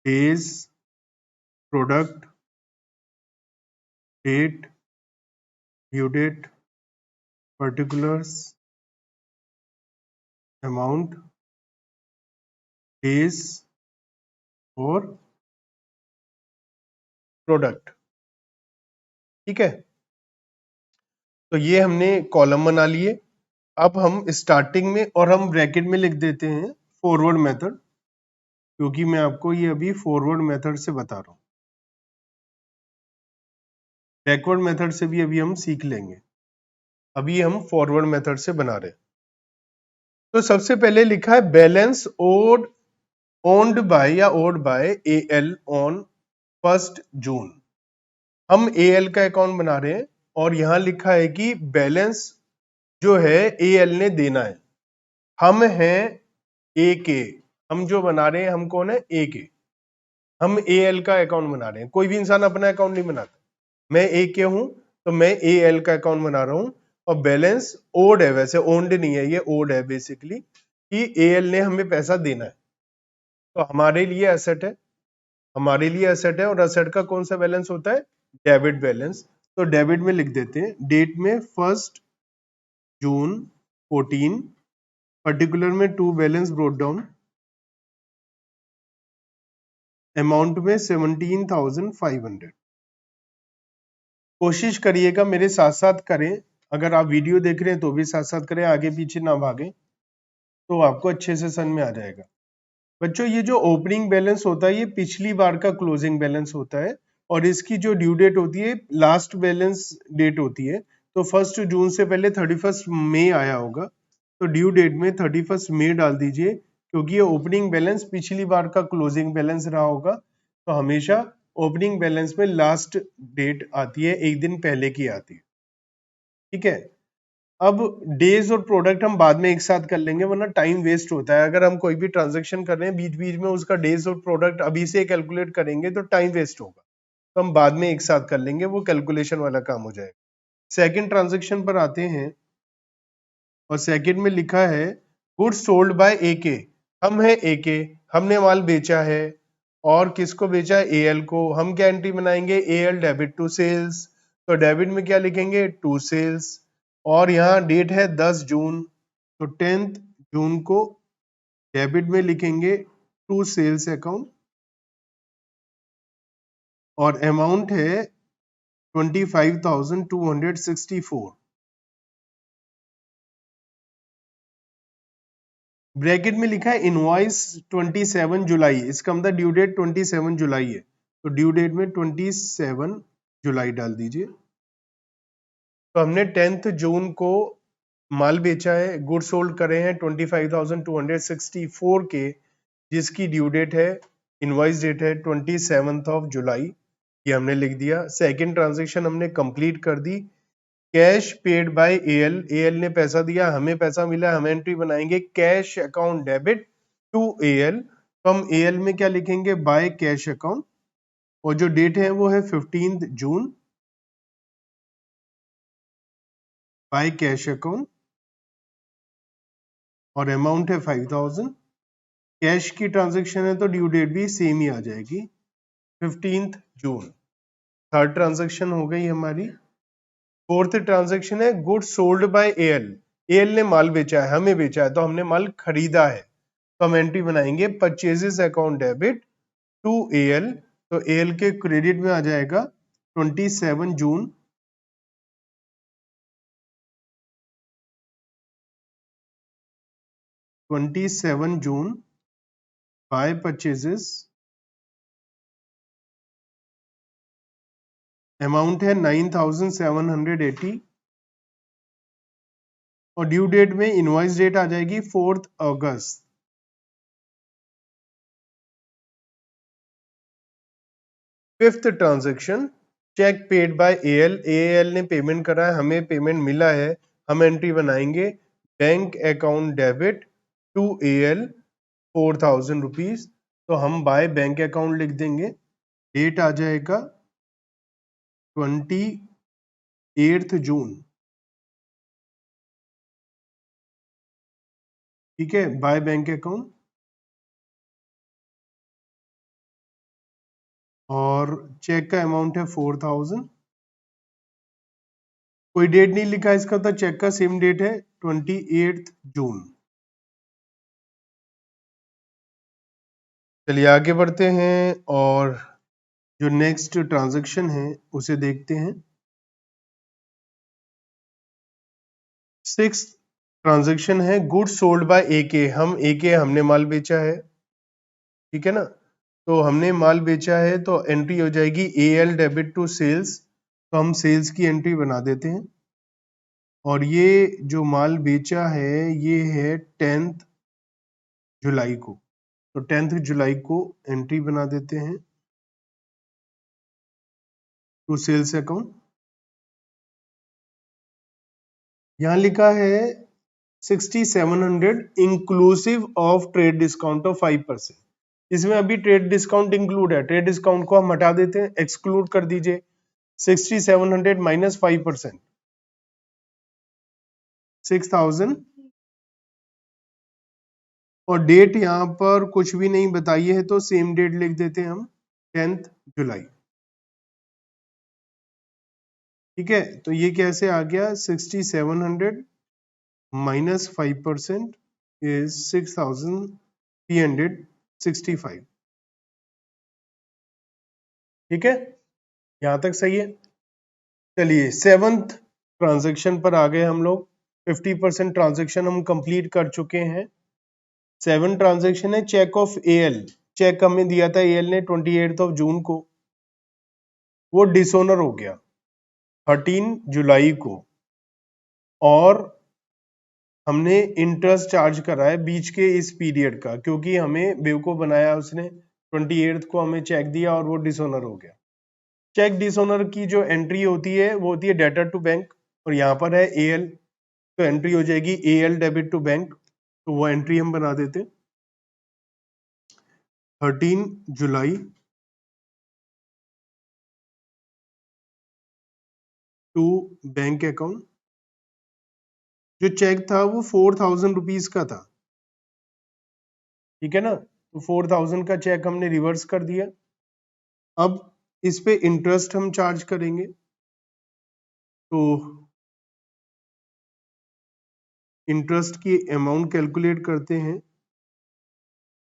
days, product, date, due date, particulars, amount, days और प्रोडक्ट, ठीक है। तो ये हमने कॉलम बना लिए। अब हम स्टार्टिंग में और हम ब्रैकेट में लिख देते हैं फॉरवर्ड मेथड, क्योंकि मैं आपको ये अभी फॉरवर्ड मेथड से बता रहा हूँ, बैकवर्ड मेथड से भी अभी हम सीख लेंगे, अभी हम फॉरवर्ड मेथड से बना रहे हैं। तो सबसे पहले लिखा है बैलेंस ओन्ड बाय या owed by A L on 1 June. हम ए एल का अकाउंट बना रहे हैं और यहां लिखा है कि बैलेंस जो है ए एल ने देना है, हम हैं ए के, हम जो बना रहे हैं हम कौन है, ए के, हम ए एल का अकाउंट बना रहे हैं। कोई भी इंसान अपना अकाउंट नहीं बनाता, मैं ए के हूं तो मैं ए एल का अकाउंट बना रहा हूं, और बैलेंस ओड है, वैसे ओन्ड नहीं है, ये ओड है बेसिकली, कि ए एल ने हमें पैसा देना है, तो हमारे लिए एसेट है, हमारे लिए एसेट है, और एसेट का कौन सा बैलेंस होता है, डेबिट बैलेंस। तो डेबिट में लिख देते हैं, डेट में 1 जून 14, पर्टिकुलर में to balance brought down, amount में 17,500। कोशिश करिएगा मेरे साथ साथ करें, अगर आप वीडियो देख रहे हैं तो भी साथ साथ करें, आगे पीछे ना भागें, तो आपको अच्छे से समझ में आ जाएगा। बच्चों ये जो ओपनिंग बैलेंस होता है ये पिछली बार का क्लोजिंग बैलेंस होता है, और इसकी जो ड्यू डेट होती है लास्ट बैलेंस डेट होती है। तो 1 जून से पहले 31 मई आया होगा, तो ड्यू डेट में 31 मई डाल दीजिए, क्योंकि ये ओपनिंग बैलेंस पिछली बार का क्लोजिंग बैलेंस रहा होगा, तो हमेशा ओपनिंग बैलेंस में लास्ट डेट आती है, एक दिन पहले की आती है, ठीक है। अब डेज और प्रोडक्ट हम बाद में एक साथ कर लेंगे, वरना टाइम वेस्ट होता है। अगर हम कोई भी ट्रांजैक्शन कर रहे हैं बीच बीच में उसका डेज और प्रोडक्ट अभी से कैलकुलेट करेंगे तो टाइम वेस्ट होगा, तो हम बाद में एक साथ कर लेंगे, वो कैलकुलेशन वाला काम हो जाएगा। सेकंड ट्रांजैक्शन पर आते हैं, और सेकंड में लिखा है गुड्स सोल्ड बाय एके, हम है एके, हमने माल बेचा है और किसको बेचा है, एएल को। हम क्या एंट्री बनाएंगे, एएल डेबिट टू सेल्स, तो डेबिट में क्या लिखेंगे, टू सेल्स, और यहाँ डेट है 10 जून, तो 10 जून को डेबिट में लिखेंगे टू सेल्स अकाउंट, और अमाउंट है 25,264। ब्रैकेट में लिखा है इनवॉइस 27 जुलाई, इसका मतलब ड्यू डेट 27 जुलाई है, तो ड्यू डेट में 27 जुलाई डाल दीजिए। तो हमने 10 जून को माल बेचा है, गुड्स सोल्ड करे हैं 25,264 के, जिसकी ड्यू डेट है, इनवॉइस डेट है 27 जुलाई, ये हमने लिख दिया। सेकंड ट्रांजेक्शन हमने कंप्लीट कर दी, cash paid by AL, AL ने पैसा दिया, हमें पैसा मिला, हम एंट्री बनाएंगे cash account debit to AL, तो हम एएल में क्या लिखेंगे, बाय कैश अकाउंट, और जो डेट है वो है 15 जून, बाय कैश अकाउंट, और अमाउंट है 5,000। कैश की ट्रांजेक्शन है तो ड्यू डेट भी सेम ही आ जाएगी, 15 जून। थर्ड ट्रांजेक्शन हो गई हमारी। फोर्थ ट्रांजेक्शन है goods sold bye AL, AL ने माल बेचा है, हमें बेचा है, तो हमने माल खरीदा है, तो हम एंट्री बनाएंगे purchases account debit to AL, तो एएल के क्रेडिट में आ जाएगा 27 जून, बाय परचेजेस, अमाउंट है 9,780, और ड्यू डेट में इनवॉइस डेट आ जाएगी 4 अगस्त। Fifth transaction cheque paid by AL, AL ने पेमेंट करा है, हमें पेमेंट मिला है, हम एंट्री बनाएंगे bank account debit to AL 4,000 rupees, तो हम बाय बैंक अकाउंट लिख देंगे, डेट आ जाएगा 28 जून, ठीक है, बाय बैंक अकाउंट, और चेक का अमाउंट है 4,000। कोई डेट नहीं लिखा इसका, तो चेक का सेम डेट है 28 जून। चलिए आगे बढ़ते हैं और जो नेक्स्ट ट्रांजैक्शन है उसे देखते हैं। सिक्स ट्रांजैक्शन है गुड्स सोल्ड बाय एके, हम एके हमने माल बेचा है, ठीक है ना, तो हमने माल बेचा है तो एंट्री हो जाएगी एएल डेबिट टू सेल्स, तो हम सेल्स की एंट्री बना देते हैं, और ये जो माल बेचा है ये है 10 जुलाई को, तो 10 जुलाई को एंट्री बना देते हैं टू सेल्स अकाउंट। यहाँ लिखा है 6,700 inclusive of trade discount of 5%, इसमें अभी ट्रेड डिस्काउंट इंक्लूड है, ट्रेड डिस्काउंट को हम हटा देते हैं, एक्सक्लूड कर दीजिए, 6,700 माइनस 5%, 6,000, और डेट यहाँ पर कुछ भी नहीं बताई है तो सेम डेट लिख देते हैं हम 10 जुलाई, ठीक है। तो ये कैसे आ गया, 6,700 माइनस 5% इज 6,365, ठीक है, यहां तक सही है। चलिए सेवंथ ट्रांजैक्शन पर आ गए हम लोग, 50% ट्रांजैक्शन हम कंप्लीट कर चुके हैं। सेवन ट्रांजैक्शन है चेक ऑफ एएल, चेक हमें दिया था एएल ने 28 जून को, वो डिसोनर हो गया 13 जुलाई को, और हमने इंटरेस्ट चार्ज करा है बीच के इस पीरियड का, क्योंकि हमें बेवकूफ बनाया उसने, 28 को हमें चेक दिया और वो डिसोनर हो गया। चेक डिसोनर की जो एंट्री होती है वो होती है डेटर टू बैंक, और यहाँ पर है एएल, तो एंट्री हो जाएगी एएल डेबिट टू बैंक, तो वो एंट्री हम बना देते 13 जुलाई टू बैंक अकाउंट। जो चेक था वो 4,000 रुपीज का था, ठीक है ना। तो 4000 का चेक हमने रिवर्स कर दिया। अब इस पे इंटरेस्ट हम चार्ज करेंगे, तो इंटरेस्ट की अमाउंट कैलकुलेट करते हैं।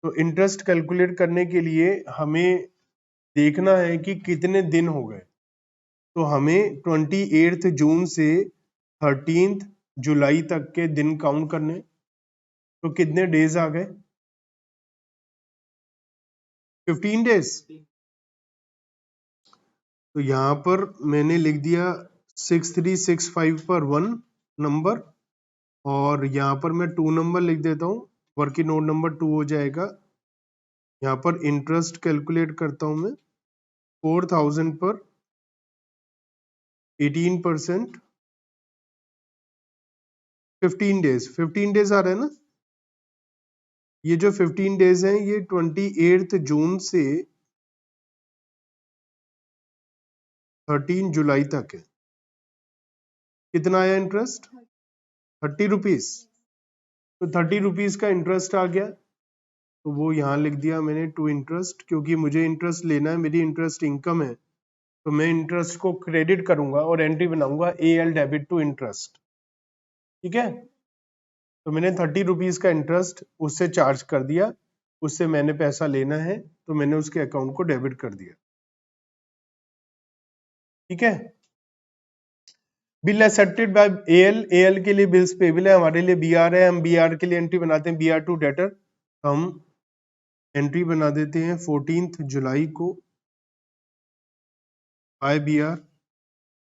तो इंटरेस्ट कैलकुलेट करने के लिए हमें देखना है कि कितने दिन हो गए। तो हमें 28 जून से 13 जुलाई तक के दिन काउंट करने। तो कितने डेज आ गए? 15 डेज। तो यहां पर मैंने लिख दिया 6365 पर 1 नंबर, और यहां पर मैं 2 नंबर लिख देता हूं, वर्किंग नोट नंबर 2 हो जाएगा। यहाँ पर इंटरेस्ट कैलकुलेट करता हूं मैं, 4000 पर 18%, 15 डेज आ रहा है ना। ये जो 15 डेज हैं ये 28 जून से 13 जुलाई तक है। कितना आया इंटरेस्ट? 30 रुपीज। तो 30 रुपीज का इंटरेस्ट आ गया, तो वो यहाँ लिख दिया मैंने टू इंटरेस्ट, क्योंकि मुझे इंटरेस्ट लेना है, मेरी इंटरेस्ट इनकम है, तो मैं इंटरेस्ट को क्रेडिट करूंगा और एंट्री बनाऊंगा AL डेबिट टू इंटरेस्ट। ठीक है। तो मैंने 30 रुपीज का इंटरेस्ट उससे चार्ज कर दिया, उससे मैंने पैसा लेना है, तो मैंने उसके अकाउंट को डेबिट कर दिया। ठीक है। बिल एक्सेप्टेड बाय AL के लिए बिल्स पेबल है, हमारे लिए BR है, हम BR के लिए एंट्री बनाते हैं, BR टू डेटर। हम एंट्री बना देते हैं 14 जुलाई को by BR,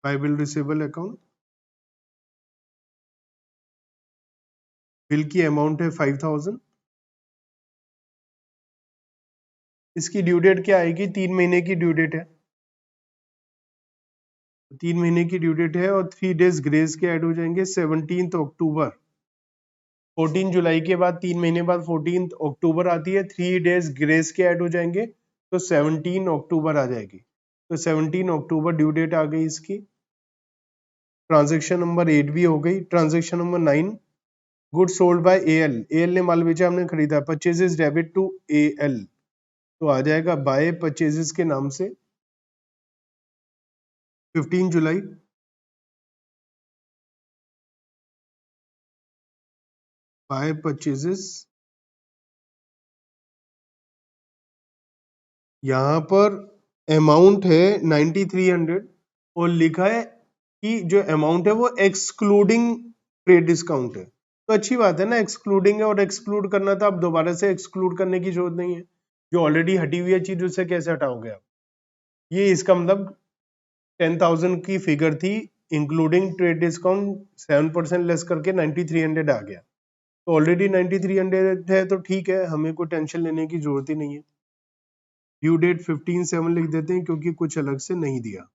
by bill receivable account. Bill की अमाउंट है 5000। इसकी ड्यू डेट क्या आएगी? 3 महीने की ड्यू डेट है, 3 महीने की ड्यू डेट है, और 3 डेज ग्रेस के ऐड हो जाएंगे। 17 अक्टूबर, 14 जुलाई के बाद 3 महीने बाद 14 अक्टूबर आती है, 3 डेज ग्रेस के ऐड हो जाएंगे, तो 17 अक्टूबर आ जाएगी। तो 17 अक्टूबर ड्यू डेट आ गई इसकी। ट्रांजेक्शन नंबर 8 भी हो गई। Transaction number 9, good sold by AL ने माल बेचा, हमने खरीदा। परचेजेस डेबिट टू AL, तो आ जाएगा बाय परचेजेस के नाम से 15 जुलाई। बाय परचेजेस, यहाँ पर अमाउंट है 9300, और लिखा है कि जो अमाउंट है वो एक्सक्लूडिंग ट्रेड डिस्काउंट है। तो अच्छी बात है ना, एक्सक्लूडिंग है, और एक्सक्लूड करना था, अब दोबारा से एक्सक्लूड करने की जरूरत नहीं है। जो ऑलरेडी हटी हुई है चीज, उससे कैसे हटाओगे आप? ये इसका मतलब 10,000 की फिगर थी, इंक्लूडिंग ट्रेड डिस्काउंट 7% लेस करके 9300 आ गया। तो ऑलरेडी 9300 है, तो ठीक है, हमें कोई टेंशन लेने की जरूरत ही नहीं है। ड्यू डेट 15/7 लिख देते हैं, क्योंकि कुछ अलग से नहीं दिया।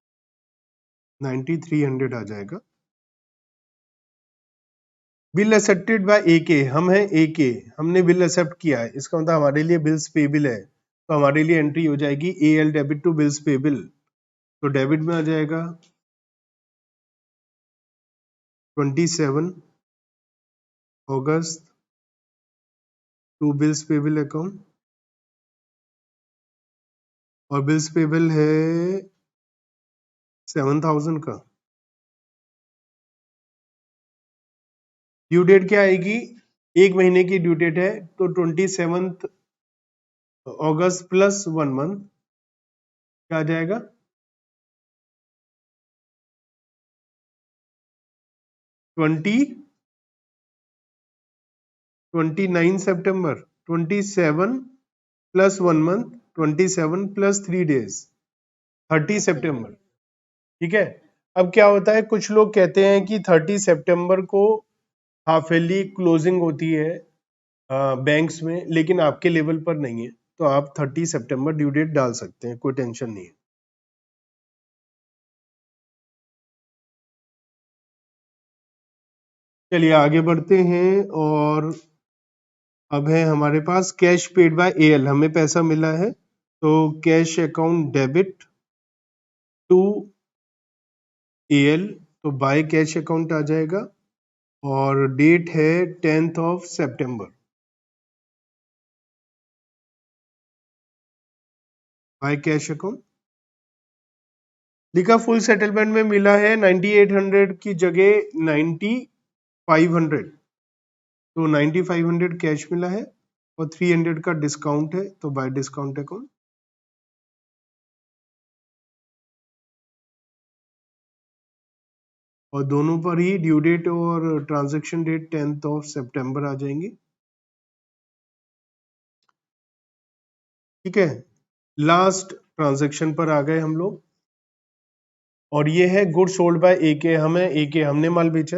9300 आ जाएगा। बिल एक्सेप्टेड बाय AK, हम हैं AK, हमने बिल एक्सेप्ट किया है, इसका मतलब हमारे लिए बिल्स पेबल है, तो हमारे लिए एंट्री हो जाएगी AL debit to bills payable. तो डेबिट में आ जाएगा 27 August to bills payable account, और बिल्स पेबल है 7000 का। ड्यू डेट क्या आएगी? 1 महीने की ड्यू डेट है, तो 27 अगस्त प्लस 1 मंथ क्या आ जाएगा? 29 सितंबर। 27 प्लस 1 मंथ, 27 प्लस 3 डेज, 30 सितंबर। ठीक है। अब क्या होता है, कुछ लोग कहते हैं कि 30 सितंबर को हाफ ईयरली क्लोजिंग होती है बैंक्स में, लेकिन आपके लेवल पर नहीं है, तो आप 30 सितंबर ड्यू डेट डाल सकते हैं, कोई टेंशन नहीं है। चलिए आगे बढ़ते हैं, और अब है हमारे पास कैश पेड बाय AL, हमें पैसा मिला है, तो cash account debit to AL, तो बाय कैश अकाउंट आ जाएगा, और डेट है 10 सितंबर। बाय कैश अकाउंट लिखा। फुल सेटलमेंट में मिला है 9800 की जगह 9500, तो 9500 कैश मिला है और 300 का डिस्काउंट है, तो बाय डिस्काउंट अकाउंट। और दोनों पर ही ड्यू डेट और ट्रांजैक्शन डेट 10th सितंबर आ जाएंगी। ठीक है, लास्ट ट्रांजैक्शन पर आ गए हम लोग, और ये है गुड सोल्ड बाय एके। हमने माल बेचा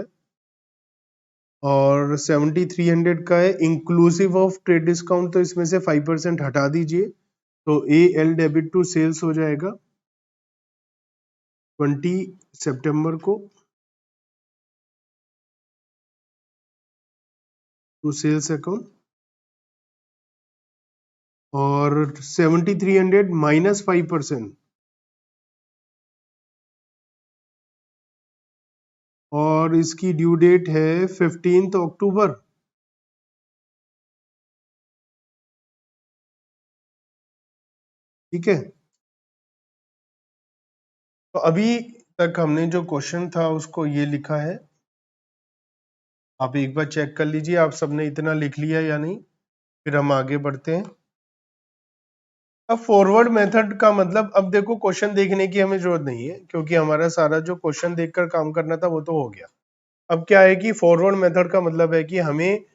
और 7300 का है इंक्लूसिव ऑफ ट्रेड डिस्काउंट, तो इसमें से 5% हटा दीजिए, तो A L debit to sales हो जाएगा 20 सितंबर को टू सेल्स अकाउंट, और 7300 माइनस 5%, और इसकी ड्यू डेट है 15 अक्टूबर। ठीक है, तो अभी तक हमने जो क्वेश्चन था उसको ये लिखा है, आप एक बार चेक कर लीजिए आप सबने इतना लिख लिया या नहीं, फिर हम आगे बढ़ते हैं। अब फॉरवर्ड मेथड का मतलब, अब देखो क्वेश्चन देखने की हमें जरूरत नहीं है क्योंकि हमारा सारा जो क्वेश्चन देखकर काम करना था वो तो हो गया। अब क्या है कि फॉरवर्ड मेथड का मतलब है कि हमें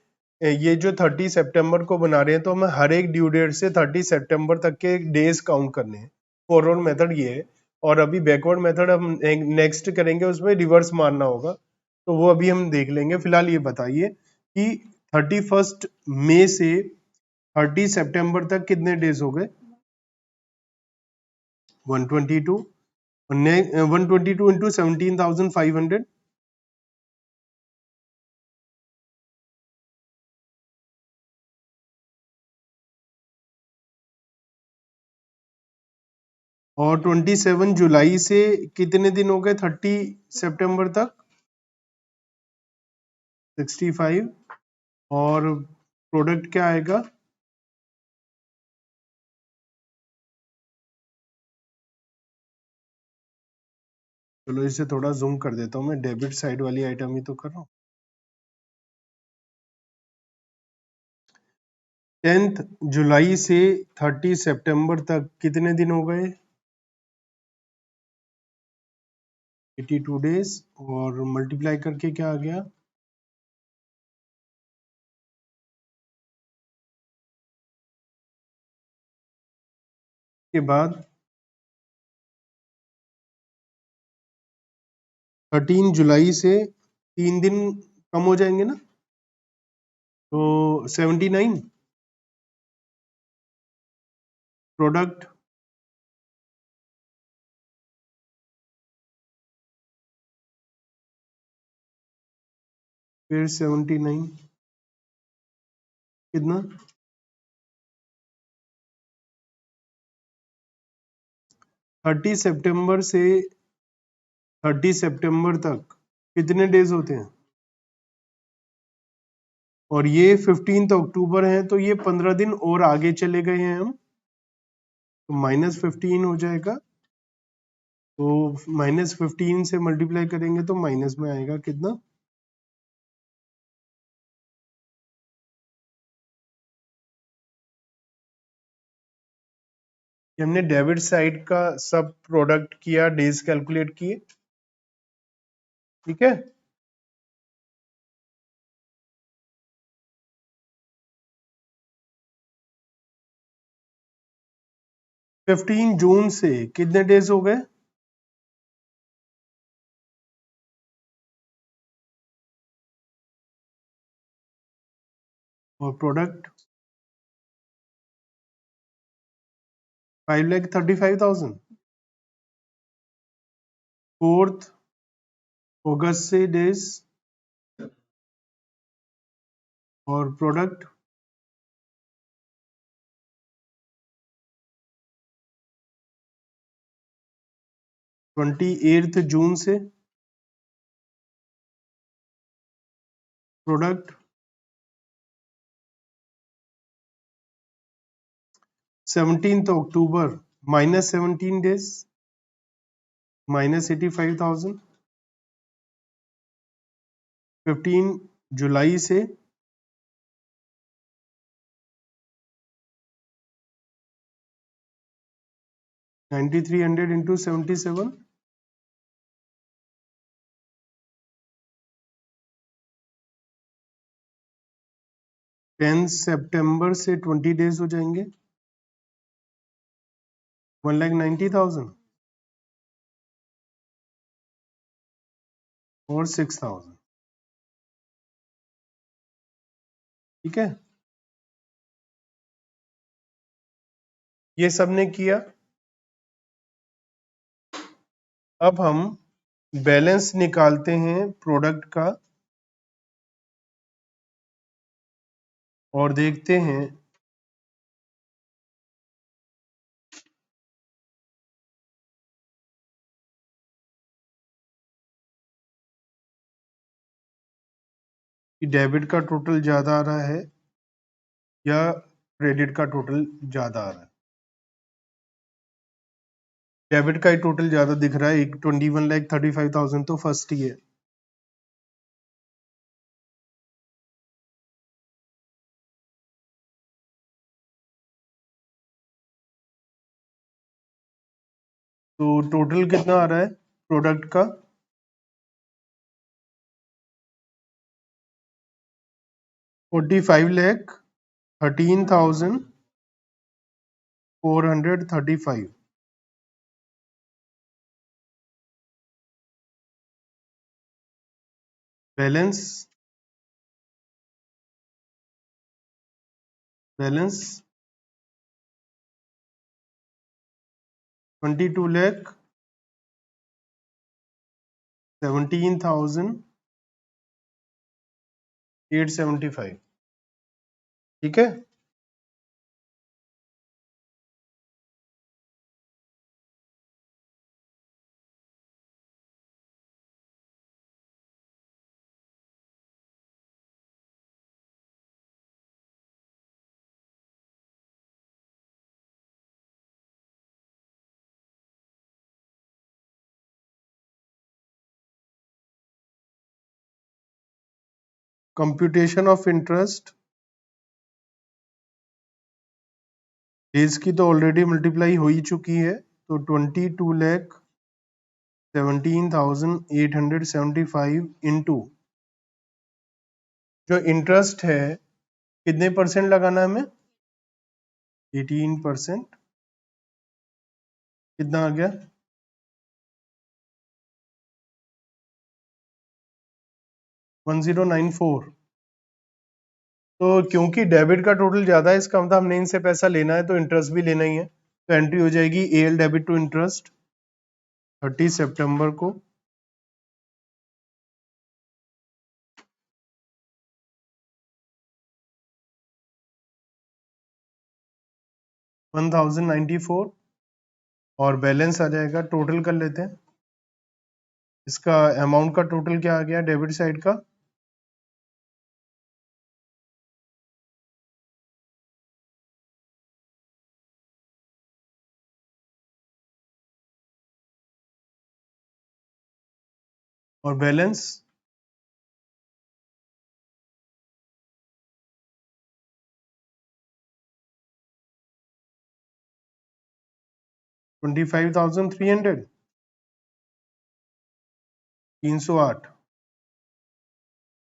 ये जो 30 सितंबर को बना रहे हैं तो हमें हर एक ड्यू डेट से 30 सितंबर तक के डेज काउंट करने हैं। फॉरवर्ड मेथड ये है, और अभी बैकवर्ड मेथड हम नेक्स्ट करेंगे, उसमें रिवर्स मारना होगा, तो वो अभी हम देख लेंगे। फिलहाल ये बताइए कि 31 मई से 30 सितंबर तक कितने डेज हो गए? 122, और 122 इंटू 17,500, और 27 जुलाई से कितने दिन हो गए 30 सितंबर तक? 65, और प्रोडक्ट क्या आएगा? चलो इसे थोड़ा जूम कर देता हूं, मैं डेबिट साइड वाली आइटम ही तो कर रहा हूँ। 10 जुलाई से 30 सितंबर तक कितने दिन हो गए? 82 डेज, और मल्टीप्लाई करके क्या आ गया? के बाद 13 जुलाई से 3 दिन कम हो जाएंगे ना, तो 79। प्रोडक्ट फिर 79, कितना? 30 सितंबर से 30 सितंबर तक कितने डेज होते हैं? और ये 15 अक्टूबर है, तो ये 15 दिन और आगे चले गए हैं हम, तो -15 हो जाएगा, तो -15 से मल्टीप्लाई करेंगे तो माइनस में आएगा कितना? हमने डेबिट साइड का सब प्रोडक्ट किया, डेज कैलकुलेट किए। ठीक है, 15 जून से कितने डेज हो गए? और प्रोडक्ट 5,35,000। 4 अगस्त से डेज, और प्रोडक्ट 28 जून से, प्रोडक्ट 17 अक्टूबर माइनस 17 डेज माइनस 85,000, 15 जुलाई से 9300 इंटू 77, 10 सितंबर से 20 डेज हो जाएंगे 1,90,000 और 6,000। ठीक है, ये सब ने किया। अब हम बैलेंस निकालते हैं प्रोडक्ट का और देखते हैं कि डेबिट का टोटल ज्यादा आ रहा है या क्रेडिट का टोटल ज्यादा आ रहा है। डेबिट का ही टोटल ज्यादा दिख रहा है, 21,35,000 तो फर्स्ट ही है। तो टोटल कितना आ रहा है प्रोडक्ट का? 45,13,435। बैलेंस 22,17,875। ठीक है, कंप्यूटेशन ऑफ इंटरेस्ट डेज की तो ऑलरेडी मल्टीप्लाई हो ही चुकी है, तो 22,17,875 इंटू जो इंटरेस्ट है कितने परसेंट लगाना है हमें? 18%। कितना आ गया? 1094। तो क्योंकि डेबिट का टोटल ज्यादा है, इसका मतलब हमने इनसे पैसा लेना है तो इंटरेस्ट भी लेना ही है, तो एंट्री हो जाएगी एल डेबिट टू इंटरेस्ट 30 सितंबर को 1094 और बैलेंस आ जाएगा। टोटल कर लेते हैं, इसका अमाउंट का टोटल क्या आ गया डेबिट साइड का? और बैलेंस 25,300 308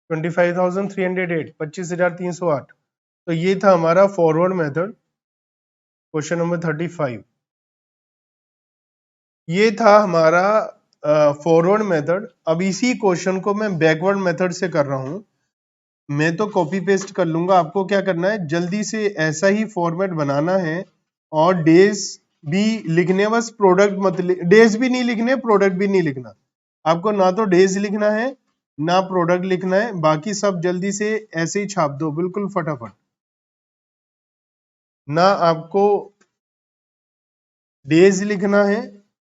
25,308 25,308। तो ये था हमारा फॉरवर्ड मेथड, क्वेश्चन नंबर 35। ये था हमारा फॉरवर्ड मेथड। अब इसी क्वेश्चन को मैं बैकवर्ड मेथड से कर रहा हूं। मैं तो कॉपी पेस्ट कर लूंगा, आपको क्या करना है जल्दी से ऐसा ही फॉर्मेट बनाना है और डेज भी लिखने, बस प्रोडक्ट मत डेज भी नहीं लिखने, प्रोडक्ट भी नहीं लिखना। आपको ना तो डेज लिखना है ना प्रोडक्ट लिखना है, बाकी सब जल्दी से ऐसे ही छाप दो बिल्कुल फटाफट। ना आपको डेज लिखना है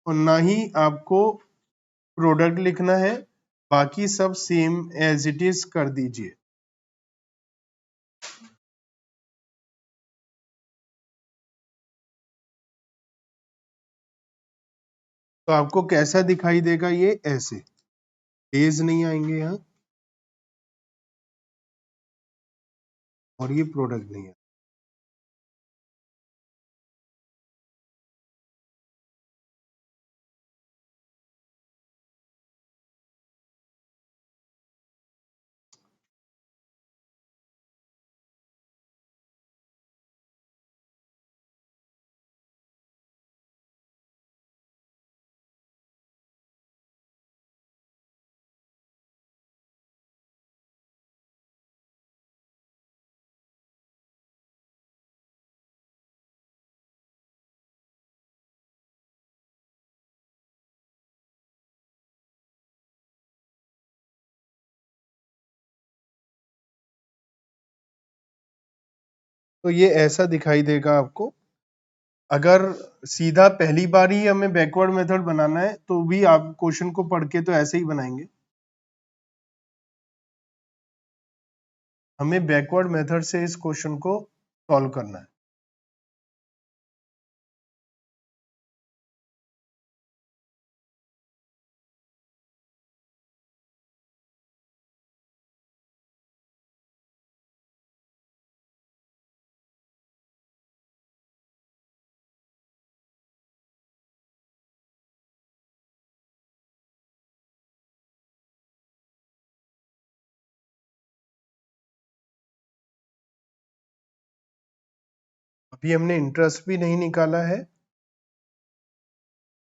और ना ही आपको प्रोडक्ट लिखना है, बाकी सब सेम एज इट इज कर दीजिए। तो आपको कैसा दिखाई देगा ये? ऐसे डेज नहीं आएंगे यहाँ और ये प्रोडक्ट नहीं है। तो ये ऐसा दिखाई देगा आपको। अगर सीधा पहली बार ही हमें बैकवर्ड मेथड बनाना है तो भी आप क्वेश्चन को पढ़ के तो ऐसे ही बनाएंगे। हमें बैकवर्ड मेथड से इस क्वेश्चन को सॉल्व करना है। अभी हमने इंटरेस्ट भी नहीं निकाला है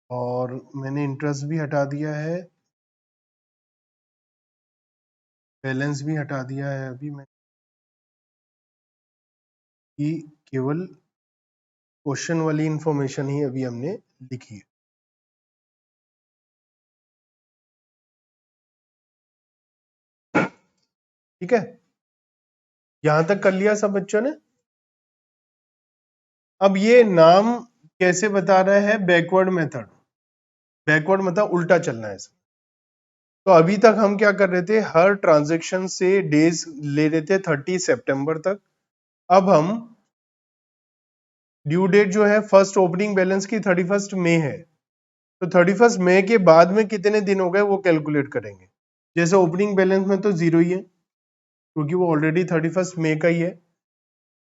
और मैंने इंटरेस्ट भी हटा दिया है, बैलेंस भी हटा दिया है। अभी मैं कि केवल क्वेश्चन वाली इंफॉर्मेशन ही अभी हमने लिखी है। ठीक है, यहां तक कर लिया सब बच्चों ने? अब ये नाम कैसे बता रहा है? Backward method. बैकवर्ड मतलब उल्टा चलना है इसमें। तो अभी तक हम क्या कर रहे थे? हर ट्रांजैक्शन से डेज ले रहे थे 30 सितंबर तक। अब हम ड्यू डेट जो है फर्स्ट ओपनिंग बैलेंस की 31 मई है, तो 31 मई के बाद में कितने दिन हो गए वो कैलकुलेट करेंगे। जैसे ओपनिंग बैलेंस में तो जीरो ही है क्योंकि वो ऑलरेडी 31 मई का ही है।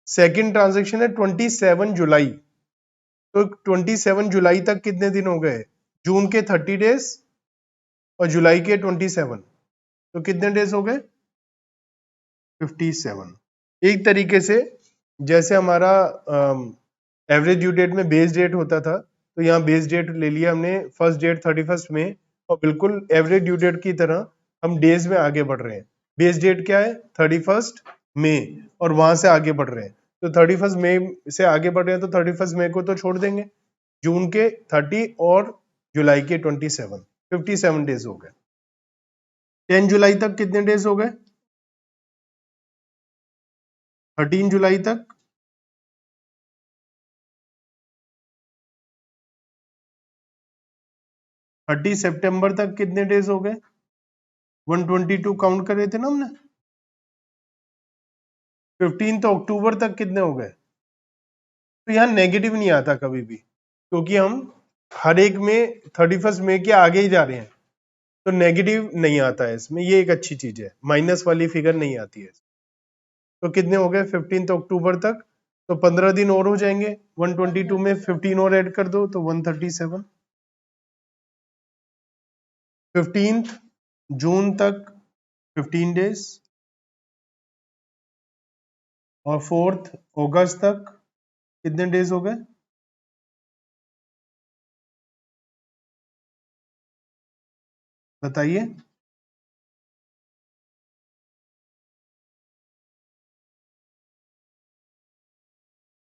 सेकंड ट्रांजैक्शन है 27 जुलाई, तो 27 जुलाई तक कितने दिन हो गए? जून के 30 डेज और जुलाई के 27, तो कितने डेज हो गए? 57। एक तरीके से जैसे हमारा एवरेज ड्यू डेट में बेस डेट होता था, तो यहाँ बेस डेट ले लिया हमने फर्स्ट डेट 31 में, और बिल्कुल एवरेज ड्यू डेट की तरह हम डेज में आगे बढ़ रहे हैं। बेस डेट क्या है? 31 मई, और वहां से आगे बढ़ रहे हैं। तो 31 मई से आगे बढ़ रहे हैं तो 31 मई को तो छोड़ देंगे, जून के 30 और जुलाई के 27, 57 डेज हो गए। 10 जुलाई तक कितने डेज हो गए? 13 जुलाई तक 30 सितंबर तक कितने डेज हो गए? 122 काउंट कर रहे थे ना हमने। 15 अक्टूबर तक कितने हो गए? तो यहाँ नेगेटिव नहीं आता कभी भी, क्योंकि हम हर एक में 31 मई के आगे ही जा रहे हैं, तो नेगेटिव नहीं आता है इसमें। ये एक अच्छी चीज है, माइनस वाली फिगर नहीं आती है। तो कितने हो गए 15 अक्टूबर तक? तो 15 दिन और हो जाएंगे, 122 में 15 और ऐड कर दो तो 137। 15 जून तक 15 डेज, और 4 अगस्त तक कितने डेज हो गए? बताइए।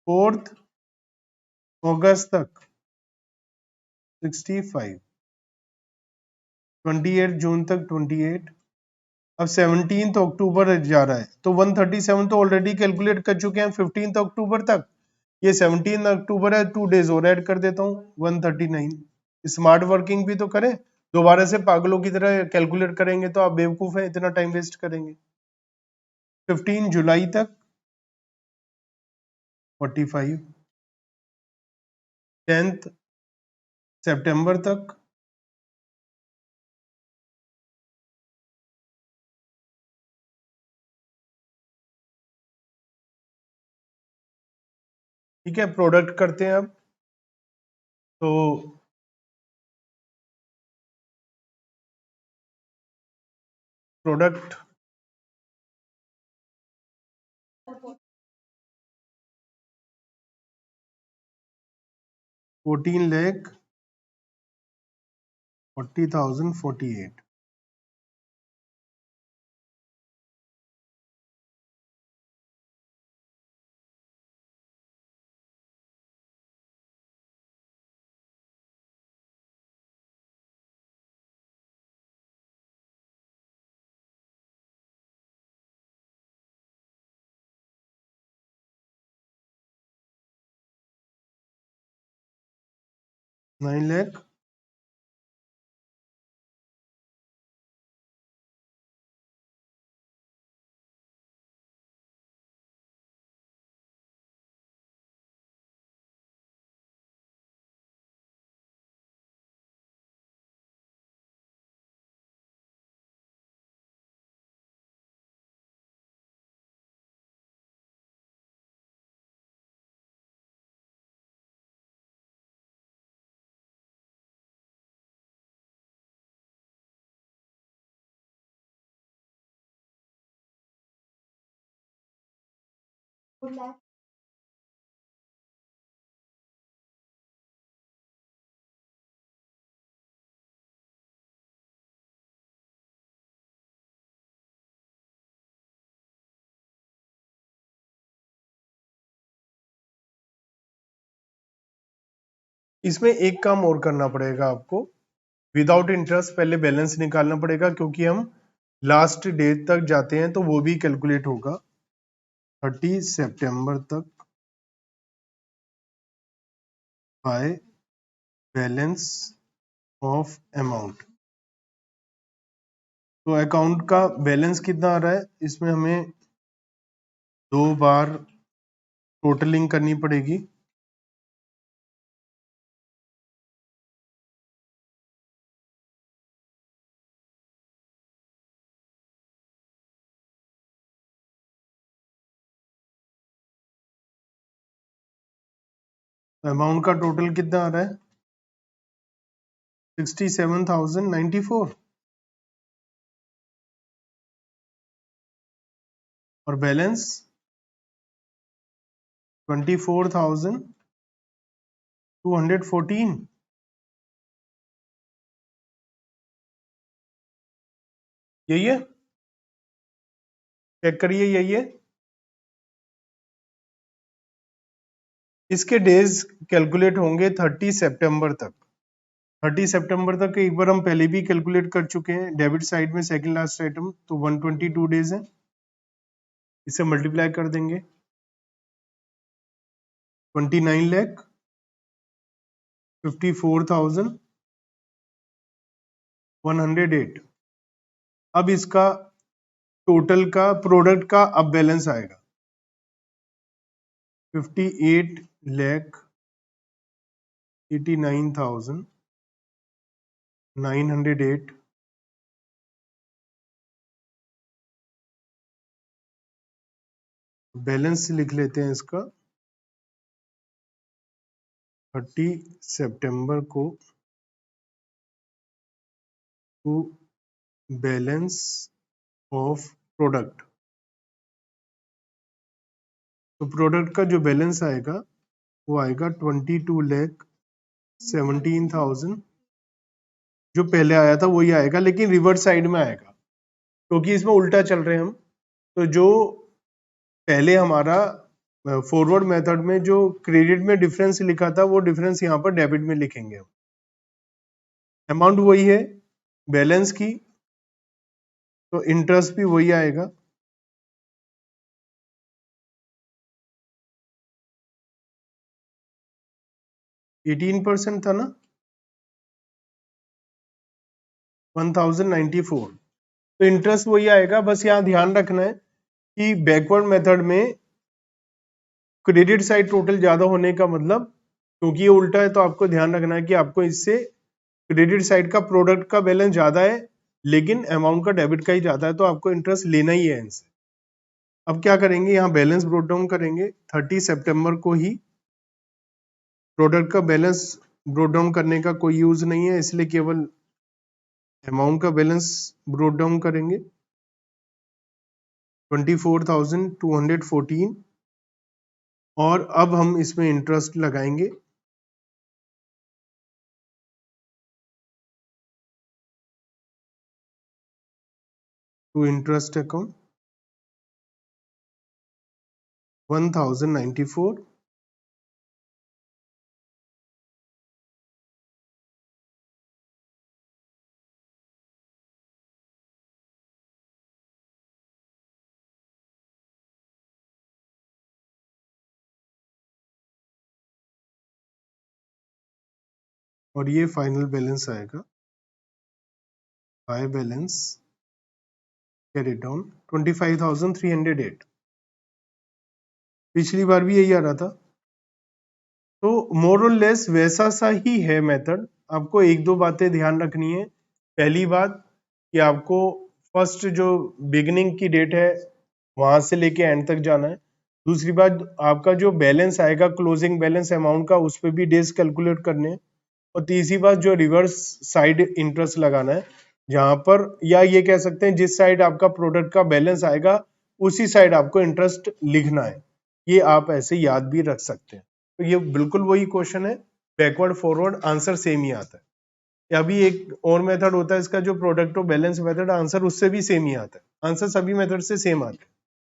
4 अगस्त तक 65, 28 जून तक 28। अब 17 अक्टूबर जा रहा है, तो 137 तो ऑलरेडी कैलकुलेट कर चुके हैं 15 अक्टूबर तक। ये 17 अक्टूबर है, 2 डेज और ऐड कर देता हूँ, 139। स्मार्ट वर्किंग भी तो करें, दोबारा से पागलों की तरह कैलकुलेट करेंगे तो आप बेवकूफ हैं, इतना टाइम वेस्ट करेंगे। 15 जुलाई तक 45, 10 सितंबर तक ठीक है, प्रोडक्ट करते हैं अब। तो प्रोडक्ट 14,40,048। ₹9,00,000। इसमें एक काम और करना पड़ेगा आपको, विदाउट इंटरेस्ट पहले बैलेंस निकालना पड़ेगा, क्योंकि हम लास्ट डेट तक जाते हैं तो वो भी कैलकुलेट होगा। 30 सितंबर तक बाय बैलेंस ऑफ अमाउंट। तो अकाउंट का बैलेंस कितना आ रहा है, इसमें हमें 2 बार टोटलिंग करनी पड़ेगी। अमाउंट का टोटल कितना आ रहा है, 67,094, और बैलेंस 24,214। यही है, चेक करिए, यही है। इसके डेज कैलकुलेट होंगे 30 सितंबर तक। 30 सितंबर तक एक बार हम पहले भी कैलकुलेट कर चुके हैं। डेबिट साइड में सेकंड लास्ट आइटम तो 122 डेज है, इसे मल्टीप्लाई कर देंगे 29,54,108। अब इसका टोटल का प्रोडक्ट का अब बैलेंस आएगा 58,89,908। बैलेंस लिख लेते हैं इसका। 30 सितंबर को टू बैलेंस ऑफ प्रोडक्ट। तो प्रोडक्ट का जो बैलेंस आएगा वो आएगा 22,17,000। जो पहले आया था वही आएगा, लेकिन रिवर्स साइड में आएगा, क्योंकि इसमें उल्टा चल रहे हैं हम। तो जो पहले हमारा फॉरवर्ड मेथड में जो क्रेडिट में डिफरेंस लिखा था वो डिफरेंस यहाँ पर डेबिट में लिखेंगे हम। अमाउंट वही है बैलेंस की, तो इंटरेस्ट भी वही आएगा। %18 था ना, 1094। तो इंटरेस्ट वही आएगा। बस यहाँ ध्यान रखना है कि बैकवर्ड मेथड में क्रेडिट साइड टोटल ज्यादा होने का मतलब, क्योंकि ये उल्टा है तो आपको ध्यान रखना है कि आपको इससे क्रेडिट साइड का प्रोडक्ट का बैलेंस ज्यादा है लेकिन अमाउंट का डेबिट का ही ज्यादा है, तो आपको इंटरेस्ट लेना ही है इनसे। अब क्या करेंगे, यहाँ बैलेंस ब्रोट डाउन करेंगे 30 सितंबर को ही प्रोडक्ट का बैलेंस ब्रोट डाउन करने का कोई यूज नहीं है, इसलिए केवल अमाउंट का बैलेंस ब्रोट डाउन करेंगे 24,214 और अब हम इसमें इंटरेस्ट लगाएंगे टू इंटरेस्ट अकाउंट 1094 और ये फाइनल बैलेंस आएगा बाय बैलेंस कैरिड डाउन 25,308। पिछली बार भी यही आ रहा था, तो मोर और लेस वैसा सा ही है मेथड। आपको एक दो बातें ध्यान रखनी है। पहली बात कि आपको फर्स्ट जो बिगिनिंग की डेट है वहां से लेके एंड तक जाना है। दूसरी बात, आपका जो बैलेंस आएगा क्लोजिंग बैलेंस अमाउंट का, उस पर भी डेज कैलकुलेट करने हैं। और तीसरी बात, जो रिवर्स साइड इंटरेस्ट लगाना है, जहां पर, या ये कह सकते हैं जिस साइड आपका प्रोडक्ट का बैलेंस आएगा उसी साइड आपको इंटरेस्ट लिखना है। ये आप ऐसे याद भी रख सकते हैं। तो ये बिल्कुल वही क्वेश्चन है, बैकवर्ड फॉरवर्ड आंसर सेम ही आता है। या भी एक और मेथड होता है इसका, जो प्रोडक्ट और बैलेंस मेथड, आंसर उससे भी सेम ही आता है। आंसर सभी मेथड से सेम आता है।